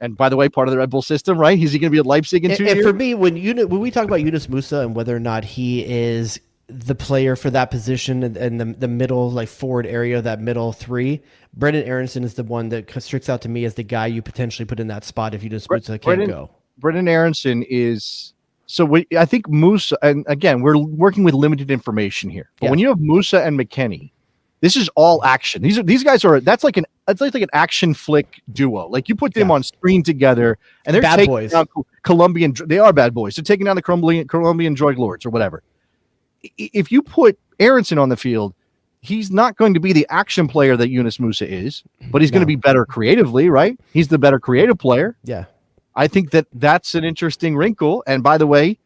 And by the way, part of the Red Bull system, right? Is he going to be at Leipzig in 2 years? And for me, when we talk about Yunus Musa and whether or not he is the player for that position and the middle, like forward area, that middle three, Brendan Aaronson is the one that sticks out to me as the guy you potentially put in that spot if Yunus Musa can't go. Brendan Aaronson is... So I think Musa, and again, we're working with limited information here. But when you have Musa and McKennie, this is all action. These guys are that's like an action flick duo. Like you put them on screen together, and they're taking boys. down Colombian. They are bad boys. They're taking down the Colombian drug lords or whatever. If you put Aaronson on the field, he's not going to be the action player that Yunus Musa is, but he's going to be better creatively, right? He's the better creative player. Yeah. I think that's an interesting wrinkle. And by the way,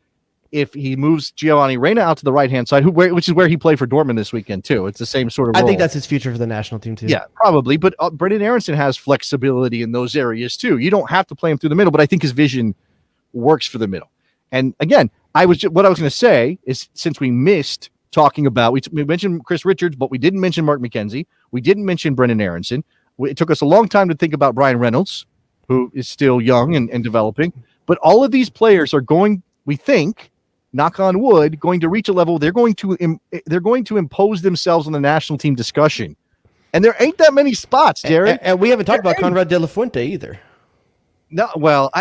if he moves Giovanni Reina out to the right-hand side, which is where he played for Dortmund this weekend too, it's the same sort of role. I think that's his future for the national team too. Yeah, probably. But Brendan Aaronson has flexibility in those areas too. You don't have to play him through the middle, but I think his vision works for the middle. And again, what I was going to say is since we missed talking about. We mentioned Chris Richards, but we didn't mention Mark McKenzie. We didn't mention Brendan Aaronson. It took us a long time to think about Brian Reynolds, who is still young and developing. But all of these players are going, we think, knock on wood, going to reach a level they're going to impose themselves on the national team discussion. And there ain't that many spots, Jared. And we haven't talked about Conrad De La Fuente either. No, well,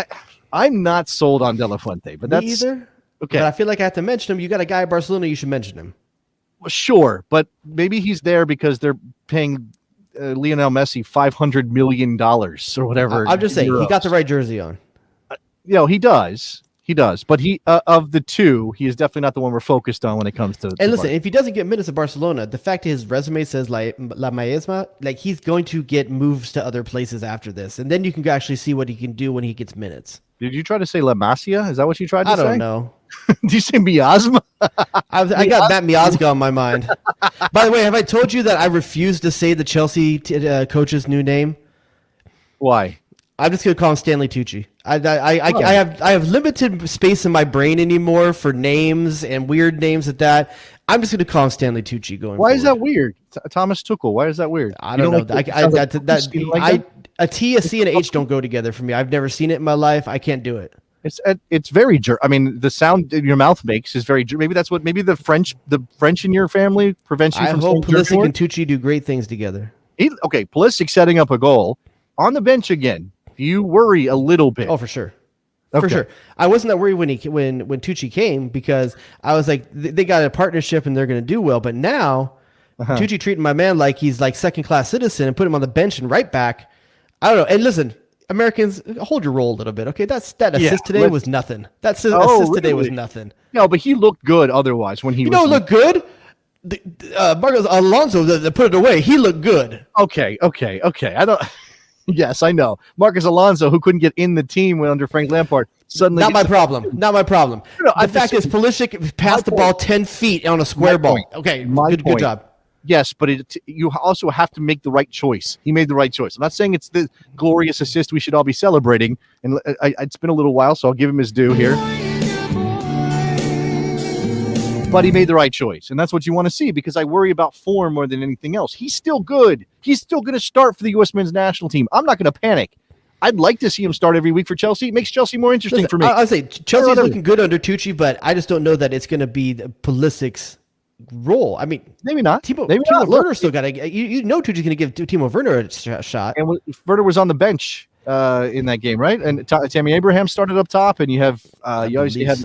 I'm not sold on De La Fuente, but that's either. Okay. But I feel like I have to mention him. You got a guy at Barcelona, you should mention him. Well, sure, but maybe he's there because they're paying Lionel Messi $500 million or whatever. I'm just saying, he got the right jersey on. He does. He does. But he of the two, he is definitely not the one we're focused on when it comes to. And listen, if he doesn't get minutes at Barcelona, the fact his resume says La Maesma, like he's going to get moves to other places after this, and then you can actually see what he can do when he gets minutes. Did you try to say La Masia? Is that what you tried to say? I don't know. Did you say miasma? I got Matt Miazga on my mind. By the way, have I told you that I refuse to say the Chelsea coach's new name? Why? I'm just gonna call him Stanley Tucci. I have limited space in my brain anymore for names and weird names at that. I'm just gonna call him Stanley Tucci going. Why forward. is that weird? Thomas Tuchel. Why is that weird? I don't know. A T, a C, and an H don't go together for me. I've never seen it in my life. I can't do it. It's very I mean, the sound your mouth makes is very maybe that's what the French in your family prevents you from saying. I hope Pulisic and Tucci do great things together. Pulisic setting up a goal on the bench again. Do you worry a little bit? Oh, for sure. For sure. I wasn't that worried when Tucci came because I was like, they got a partnership and they're going to do well. But now Tucci treating my man like he's like second-class citizen and put him on the bench and right back. I don't know. And listen, Americans, hold your roll a little bit. Okay, that assist today was nothing. That assist today was nothing. No, but he looked good otherwise when he looked good? Marcos Alonso that put it away. He looked good. Okay. I don't... Yes, I know. Marcus Alonso, who couldn't get in the team under Frank Lampard, suddenly... Not my problem. The fact is, Pulisic passed the ball 10 feet on a square ball. Okay, good job. Yes, but you also have to make the right choice. He made the right choice. I'm not saying it's the glorious assist we should all be celebrating. And it's been a little while, so I'll give him his due here. But he made the right choice, and that's what you want to see because I worry about form more than anything else. He's still good. He's still going to start for the U.S. men's national team. I'm not going to panic. I'd like to see him start every week for Chelsea. It makes Chelsea more interesting for me. I'll say Chelsea's looking good under Tucci, but I just don't know that it's going to be Pulisic's role. I mean, maybe not. Timo Werner still got to. Tucci's going to give Timo Werner a shot. And Werner was on the bench in that game, right? And Tammy Abraham started up top, and you have you obviously had.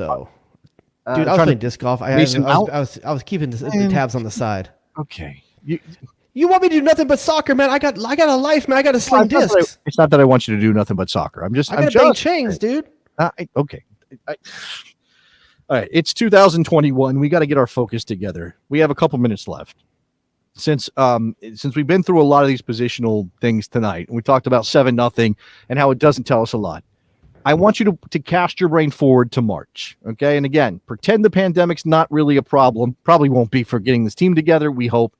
Dude, I was playing disc golf. I was keeping the tabs on the side. Okay. You want me to do nothing but soccer, man? I got a life, man. I got to sling discs. It's not that I want you to do nothing but soccer. I got bang chains, dude. Okay. All right. It's 2021. We got to get our focus together. We have a couple minutes left. Since we've been through a lot of these positional things tonight, and we talked about 7-0 and how it doesn't tell us a lot. I want you to cast your brain forward to March, okay? And again, pretend the pandemic's not really a problem. Probably won't be for getting this team together, we hope.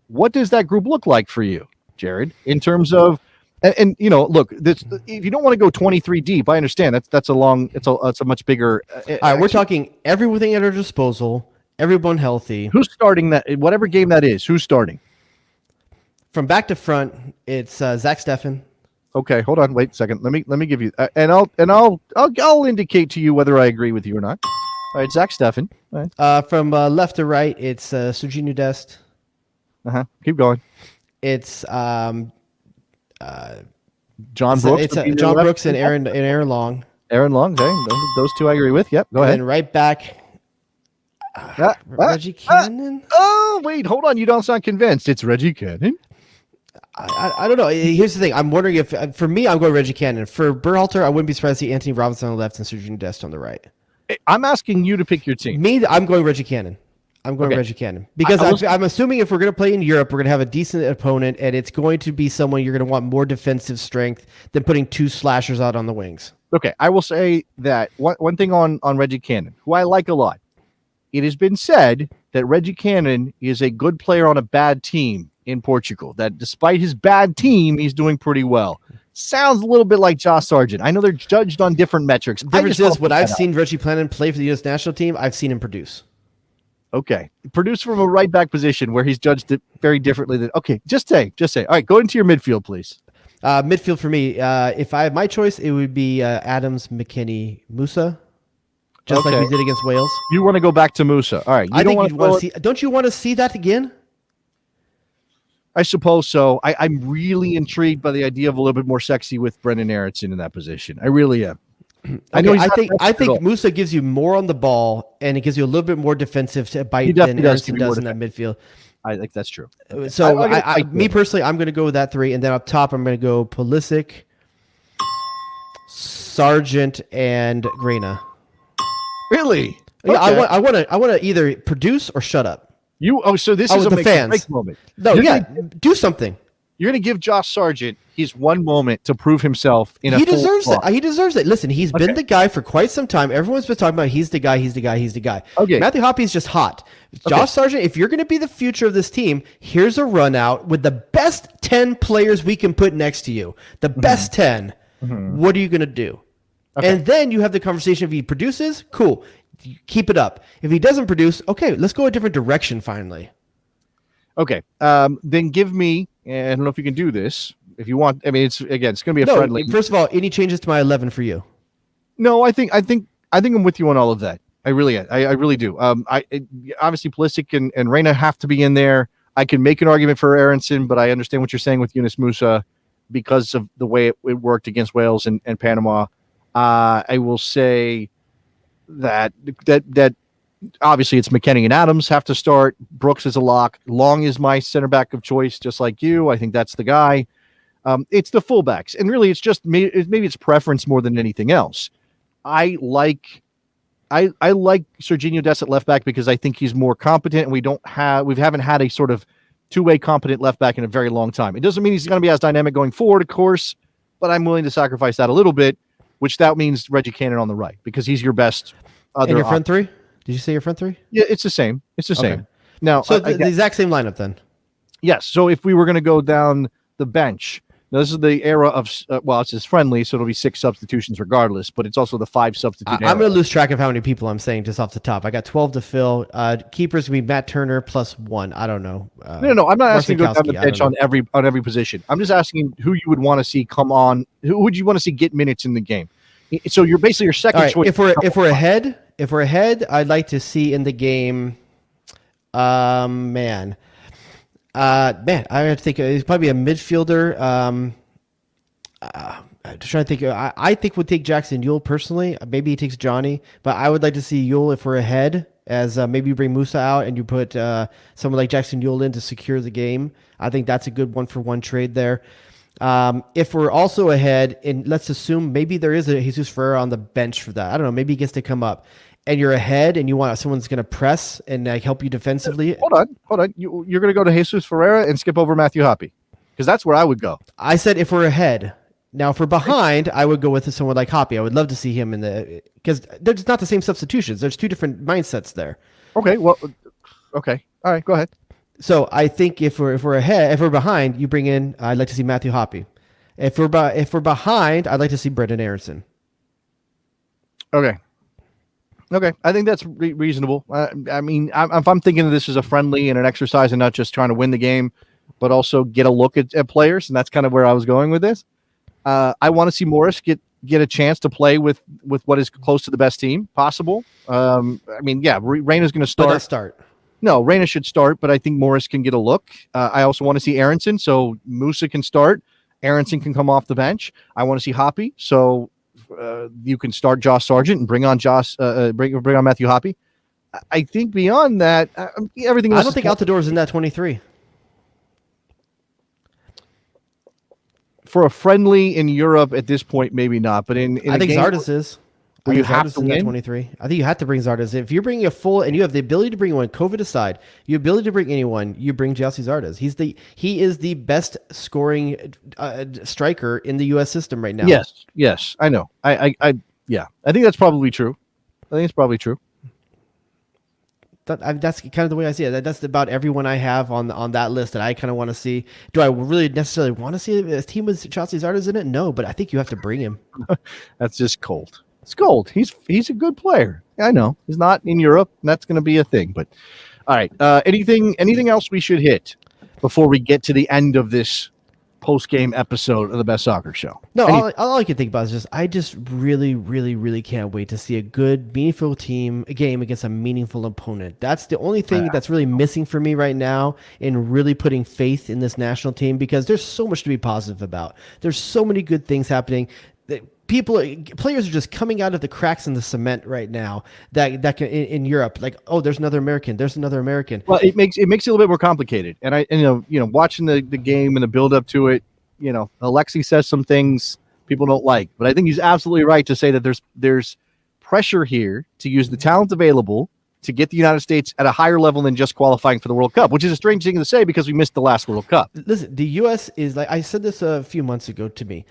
What does that group look like for you, Jared, in terms of and look, if you don't want to go 23 deep, I understand. That's a much bigger all right, we're talking everything at our disposal, everyone healthy. Who's starting that whatever game that is? Who's starting? From back to front, it's Zach Steffen. Okay, hold on. Wait a second. Let me give you, and I'll indicate to you whether I agree with you or not. All right, Zach Steffen. All right. From left to right, it's Sergiño Dest. Keep going. It's John Brooks. It's John Brooks and Aaron Long. Aaron Long. Okay, those two I agree with. Yep. Go ahead. And right back, Reggie Cannon. Oh wait, hold on. You don't sound convinced. It's Reggie Cannon. I don't know. Here's the thing. I'm wondering if, for me, I'm going Reggie Cannon. For Berhalter, I wouldn't be surprised to see Anthony Robinson on the left and Sergiño Dest on the right. I'm asking you to pick your team. I'm going Reggie Cannon. Reggie Cannon. Because I'm assuming if we're going to play in Europe, we're going to have a decent opponent, and it's going to be someone you're going to want more defensive strength than putting two slashers out on the wings. Okay, I will say that one thing on Reggie Cannon, who I like a lot. It has been said that Reggie Cannon is a good player on a bad team in Portugal, that despite his bad team, he's doing pretty well. Sounds a little bit like Josh Sargent. I know they're judged on different metrics. The difference is when I've seen Reggie Cannon play for the U.S. national team, I've seen him produce. Okay. Produce from a right back position where he's judged it very differently than. Okay. Just say. All right. Go into your midfield, please. Midfield for me, if I had my choice, it would be Adams, McKennie, Musa, just like we did against Wales. You want to go back to Musa. All right. I think you'd want to see. Don't you want to see that again? I suppose so. I'm really intrigued by the idea of a little bit more sexy with Brendan Aaronson in that position. I really am. I think Musa gives you more on the ball, and it gives you a little bit more defensive to bite than Aaronson does in that midfield. I think that's true. So, me personally, I'm going to go with that 3, and then up top, I'm going to go Pulisic, Sargent, and Reina. Really? Yeah, okay. I want to either produce or shut up. So this is a the fans moment. No, do something. You're going to give Josh Sargent his one moment to prove himself in He deserves it. He deserves it. Listen, he's been the guy for quite some time. Everyone's been talking about he's the guy. Okay. Matthew Hoppy's just hot. Josh Sargent, if you're going to be the future of this team, here's a run out with the best 10 players we can put next to you. The best 10. What are you going to do? Okay. And then you have the conversation. If he produces, cool. Keep it up. If he doesn't produce, okay, let's go a different direction finally. Okay. Then give me, I don't know if you can do this. If you want, I mean, it's going to be a friendly. First of all, any changes to my 11 for you? No, I think I'm with you on all of that. I really do. Obviously Pulisic and Reina have to be in there. I can make an argument for Aaronson, but I understand what you're saying with Yunus Musa because of the way it worked against Wales and Panama. I will say that obviously it's McKennie and Adams have to start. Brooks is a lock. Long is my center back of choice, just like you. I think that's the guy. It's the fullbacks, and really it's just maybe it's preference more than anything else. I like Serginho Dest at left back because I think he's more competent, and we haven't had a sort of two-way competent left back in a very long time. It doesn't mean he's going to be as dynamic going forward, of course, but I'm willing to sacrifice that a little bit, which that means Reggie Cannon on the right because he's your best. And your front 3? Did you say your front 3? Yeah, it's the same. Same. Now, so the exact same lineup then. Yes. So if we were going to go down the bench. Now, this is the era of, it's just friendly, so it'll be 6 substitutions regardless, but it's also the 5 substitute I'm going to lose track of how many people I'm saying just off the top. I got 12 to fill. Keepers going to be Matt Turner plus 1. I don't know. No. I'm not asking to go down the bench on every position. I'm just asking who you would want to see come on. Who would you want to see get minutes in the game? So you're basically your second choice. If we're ahead, I'd like to see in the game, I have to think it's probably a midfielder. I'm trying to think. I think we'll take Jackson Yule personally. Maybe he takes Johnny, but I would like to see Yule if we're ahead. As maybe you bring Musa out and you put someone like Jackson Yule in to secure the game. I think that's a good 1-for-1 trade there. If we're also ahead, and let's assume maybe there is a Jesus Ferreira on the bench for that. I don't know. Maybe he gets to come up. And you're ahead, and you want someone that's going to press and help you defensively. Hold on. You're going to go to Jesus Ferreira and skip over Matthew Hoppy, because that's where I would go. I said if we're ahead. Now, if we're behind, I would go with someone like Hoppy. I would love to see him because there's not the same substitutions. There's 2 different mindsets there. Okay. Well. Okay. All right. Go ahead. So I think if we're ahead, if we're behind, you bring in. I'd like to see Matthew Hoppy. If we're behind, I'd like to see Brendan Aaronson. Okay. I think that's reasonable. I mean, if I'm thinking of this as a friendly and an exercise and not just trying to win the game, but also get a look at players, and that's kind of where I was going with this. I want to see Morris get a chance to play with what is close to the best team possible. Reyna's going to start. But not start. No, Reina should start, but I think Morris can get a look. I also want to see Aaronson, so Musa can start. Aaronson can come off the bench. I want to see Hoppy, so you can start Josh Sargent and bring on bring on Matthew Hoppy. I think beyond that, everything. I don't think Altidore in that 23. For a friendly in Europe at this point, maybe not. But in I think Zardes is. Where you have to win that 23. I think you have to bring Zardes. If you're bringing a full, and you have the ability to bring one, COVID aside, you have the ability to bring anyone, you bring Jesse Zardes. He is the best scoring striker in the U.S. system right now. Yes, I know. I think that's probably true. I think it's probably true. That's kind of the way I see it. That's about everyone I have on that list that I kind of want to see. Do I really necessarily want to see a team with Chelsea Zardes in it? No, but I think you have to bring him. That's just cold. It's gold. He's a good player. I know he's not in Europe. And that's going to be a thing. But all right, anything else we should hit before we get to the end of this post-game episode of the Best Soccer Show? No, all I can think about is I just really, really, really can't wait to see a good, meaningful game against a meaningful opponent. That's the only thing that's really missing for me right now in really putting faith in this national team, because there's so much to be positive about. There's so many good things happening. Players are just coming out of the cracks in the cement right now that can, in Europe, like, oh, there's another American. Well, it makes it a little bit more complicated. And watching the game and the build up to it, Alexi says some things people don't like, but I think he's absolutely right to say that there's pressure here to use the talent available to get the United States at a higher level than just qualifying for the World Cup, which is a strange thing to say because we missed the last World Cup. Listen, the U.S. is, like I said this a few months ago to me,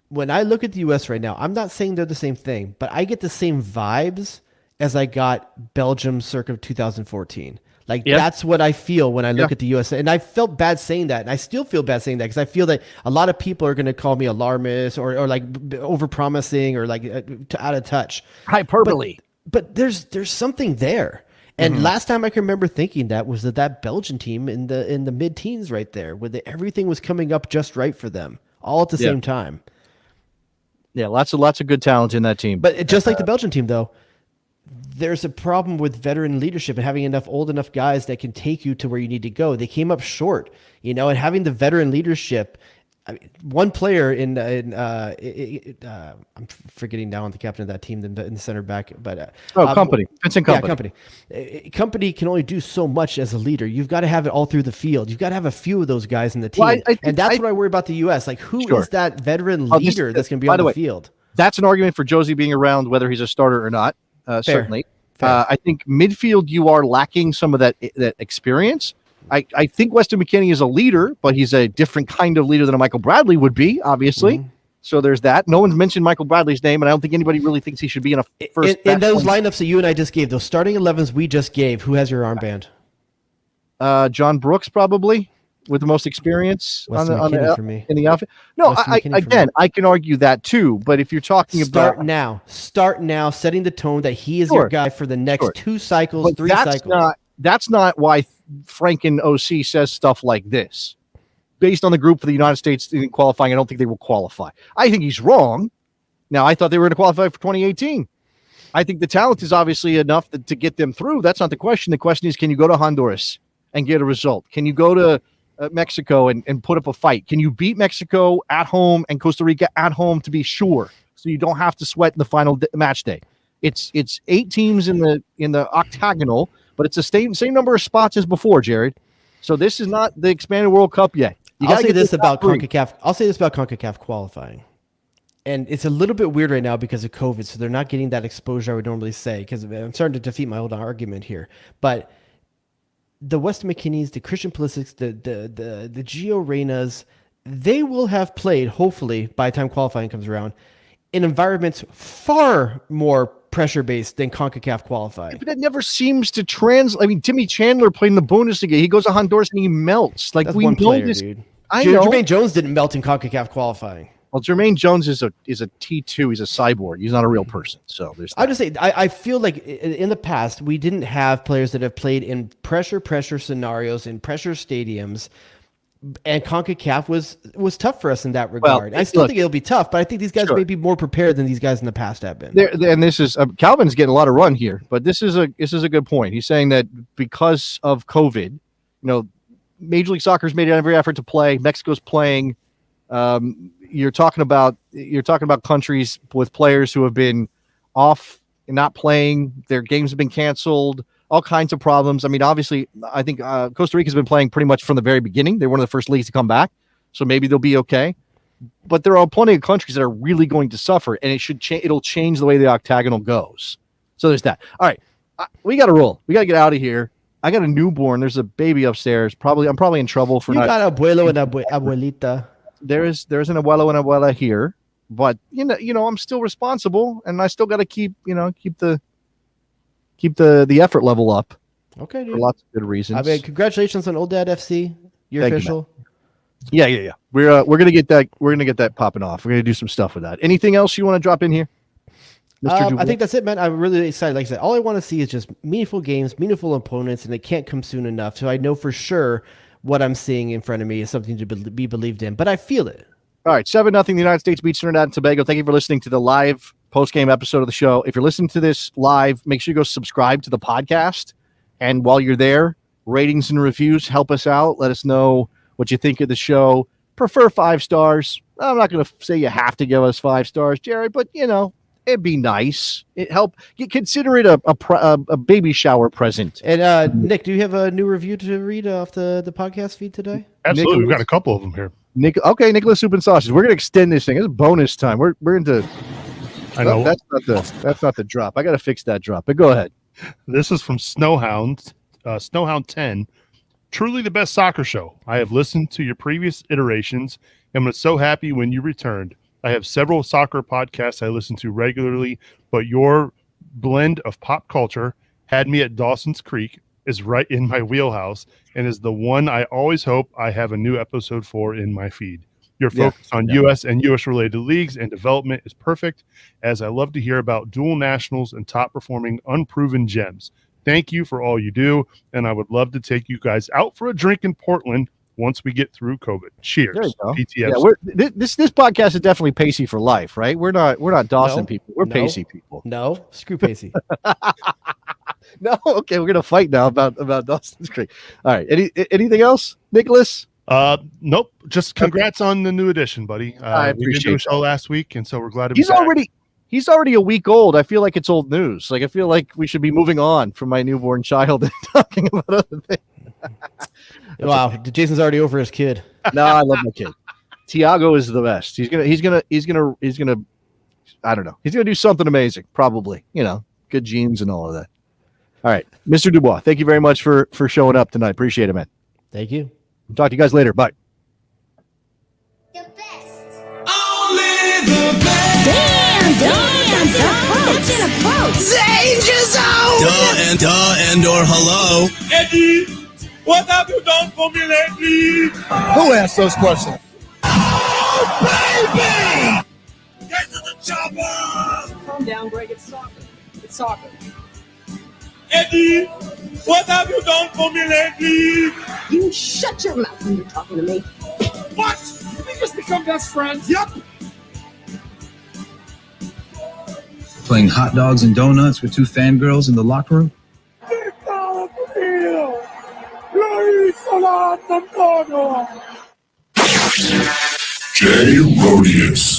when I look at the U.S. right now, I'm not saying they're the same thing, but I get the same vibes as I got Belgium circa 2014. Like, that's what I feel when I look at the U.S. And I felt bad saying that, and I still feel bad saying that, because I feel that a lot of people are going to call me alarmist or like over-promising or like out of touch. Hyperbole. But there's something there. And last time I can remember thinking that was that Belgian team in the mid-teens right there, where everything was coming up just right for them, all at the same time. Yeah, lots of good talent in that team. But just like the Belgian team, though, there's a problem with veteran leadership and having old enough guys that can take you to where you need to go. They came up short, and having the veteran leadership. I mean, one player I'm forgetting now on the captain of that team, in the center back, but Company, Vincent Company. Yeah, Company. Company can only do so much as a leader. You've got to have it all through the field. You've got to have a few of those guys in the team, and that's what I worry about the U.S. Like, who is that veteran leader that's going to be on the field? That's an argument for Josie being around, whether he's a starter or not. Certainly, I think midfield you are lacking some of that experience. I think Weston McKennie is a leader, but he's a different kind of leader than a Michael Bradley would be, obviously. Mm-hmm. So there's that. No one's mentioned Michael Bradley's name, and I don't think anybody really thinks he should be in a first. In those lineups that you and I just gave, those starting 11s we just gave, who has your armband? John Brooks, probably, with the most experience in the outfit. No, I can argue that too. But if you're talking start now, setting the tone that he is your guy for the next 2 cycles, 3 cycles. That's not why Franken OC says stuff like this. Based on the group for the United States in qualifying, I don't think they will qualify. I think he's wrong. Now, I thought they were going to qualify for 2018. I think the talent is obviously enough to get them through. That's not the question. The question is, can you go to Honduras and get a result? Can you go to Mexico and put up a fight? Can you beat Mexico at home and Costa Rica at home to be sure, so you don't have to sweat in the final match day? It's 8 teams in the octagonal, but it's the same number of spots as before, Jared. So this is not the expanded World Cup yet. I'll say this about CONCACAF qualifying. And it's a little bit weird right now because of COVID, so they're not getting that exposure I would normally say, because I'm starting to defeat my old argument here. But the Weston McKennies, the Christian Pulisic's, the Gio Reynas, they will have played, hopefully, by the time qualifying comes around, in environments far more pressure-based than CONCACAF qualifying. But it never seems to translate. I mean, Timmy Chandler played in the Bundesliga. He goes to Honduras and he melts. Like, that's we one know player, this. Dude. I know. Jermaine Jones didn't melt in CONCACAF qualifying. Well, Jermaine Jones is a T2. He's a cyborg. He's not a real person. So there's that. I just say I feel like in the past we didn't have players that have played in pressure scenarios in pressure stadiums. And CONCACAF was tough for us in that regard. I still think it'll be tough, but I think these guys may be more prepared than these guys in the past have been. And this is Calvin's getting a lot of run here, but this is a good point. He's saying that because of COVID, Major League Soccer's made every effort to play. Mexico's playing. You're talking about countries with players who have been off and not playing. Their games have been canceled. All kinds of problems. I mean, obviously, I think Costa Rica's been playing pretty much from the very beginning. They're one of the first leagues to come back, so maybe they'll be okay. But there are plenty of countries that are really going to suffer, and it'll change the way the octagonal goes. So there's that. All right, we got to roll. We got to get out of here. I got a newborn. There's a baby upstairs. I'm probably in trouble for you got abuelo and abuelita. There's an abuelo and abuela here, but I'm still responsible, and I still got to keep the effort level up. Okay, dude. For lots of good reasons. I mean, congratulations on Old Dad FC. You're official. You, yeah. We're gonna get that. We're gonna get that popping off. We're gonna do some stuff with that. Anything else you want to drop in here? I think that's it, man. I'm really excited. Like I said, all I want to see is just meaningful games, meaningful opponents, and they can't come soon enough. So I know for sure what I'm seeing in front of me is something to be believed in, but I feel it. All right, 7-0. The United States beats Trinidad and Tobago. Thank you for listening to the live post-game episode of the show. If you're listening to this live, make sure you go subscribe to the podcast. And while you're there, ratings and reviews help us out. Let us know what you think of the show. Prefer 5 stars. I'm not going to say you have to give us 5 stars, Jared, but, it'd be nice. It help. Consider it a baby shower present. And Nick, do you have a new review to read off the podcast feed today? Absolutely. We've got a couple of them here. Nicholas Soup and Sausage. We're going to extend this thing. It's bonus time. We're into. I know that's not the drop. I got to fix that drop. But go ahead. This is from Snowhound 10. Truly the best soccer show. I have listened to your previous iterations and was so happy when you returned. I have several soccer podcasts I listen to regularly, but your blend of pop culture had me at Dawson's Creek is right in my wheelhouse and is the one I always hope I have a new episode for in my feed. Your focus on U.S. and U.S. related leagues and development is perfect, as I love to hear about dual nationals and top-performing unproven gems. Thank you for all you do, and I would love to take you guys out for a drink in Portland once we get through COVID. Cheers. There you go. PTF. Yeah, this podcast is definitely Pacey for life, right? We're not Dawson people. We're Pacey people. No, screw Pacey. No, okay, we're gonna fight now about Dawson's Creek. All right, anything else, Nicholas? Nope. Just congrats on the new edition, buddy. I appreciate we did do a show last week, and so we're glad to be He's back. He's already a week old. I feel like it's old news. Like I feel like we should be moving on from my newborn child and talking about other things. Wow, Jason's already over his kid. No, I love my kid. Tiago is the best. He's gonna. I don't know. He's gonna do something amazing. Probably. Good genes and all of that. All right, Mr. Dubois. Thank you very much for showing up tonight. Appreciate it, man. Thank you. I'll talk to you guys later. Bye. The best. Only the best. Damn, that's in a quote. Danger zone. Duh or hello. Eddie, what have you done for me lately? Who asked those questions? Oh, baby! Get to the chopper! Calm down, Greg. It's soccer. It's soccer. Eddie, what have you done for me lately? You shut your mouth when you're talking to me. What? We just become best friends? Yep. Playing hot dogs and donuts with 2 fangirls in the locker room? Jay Rodius.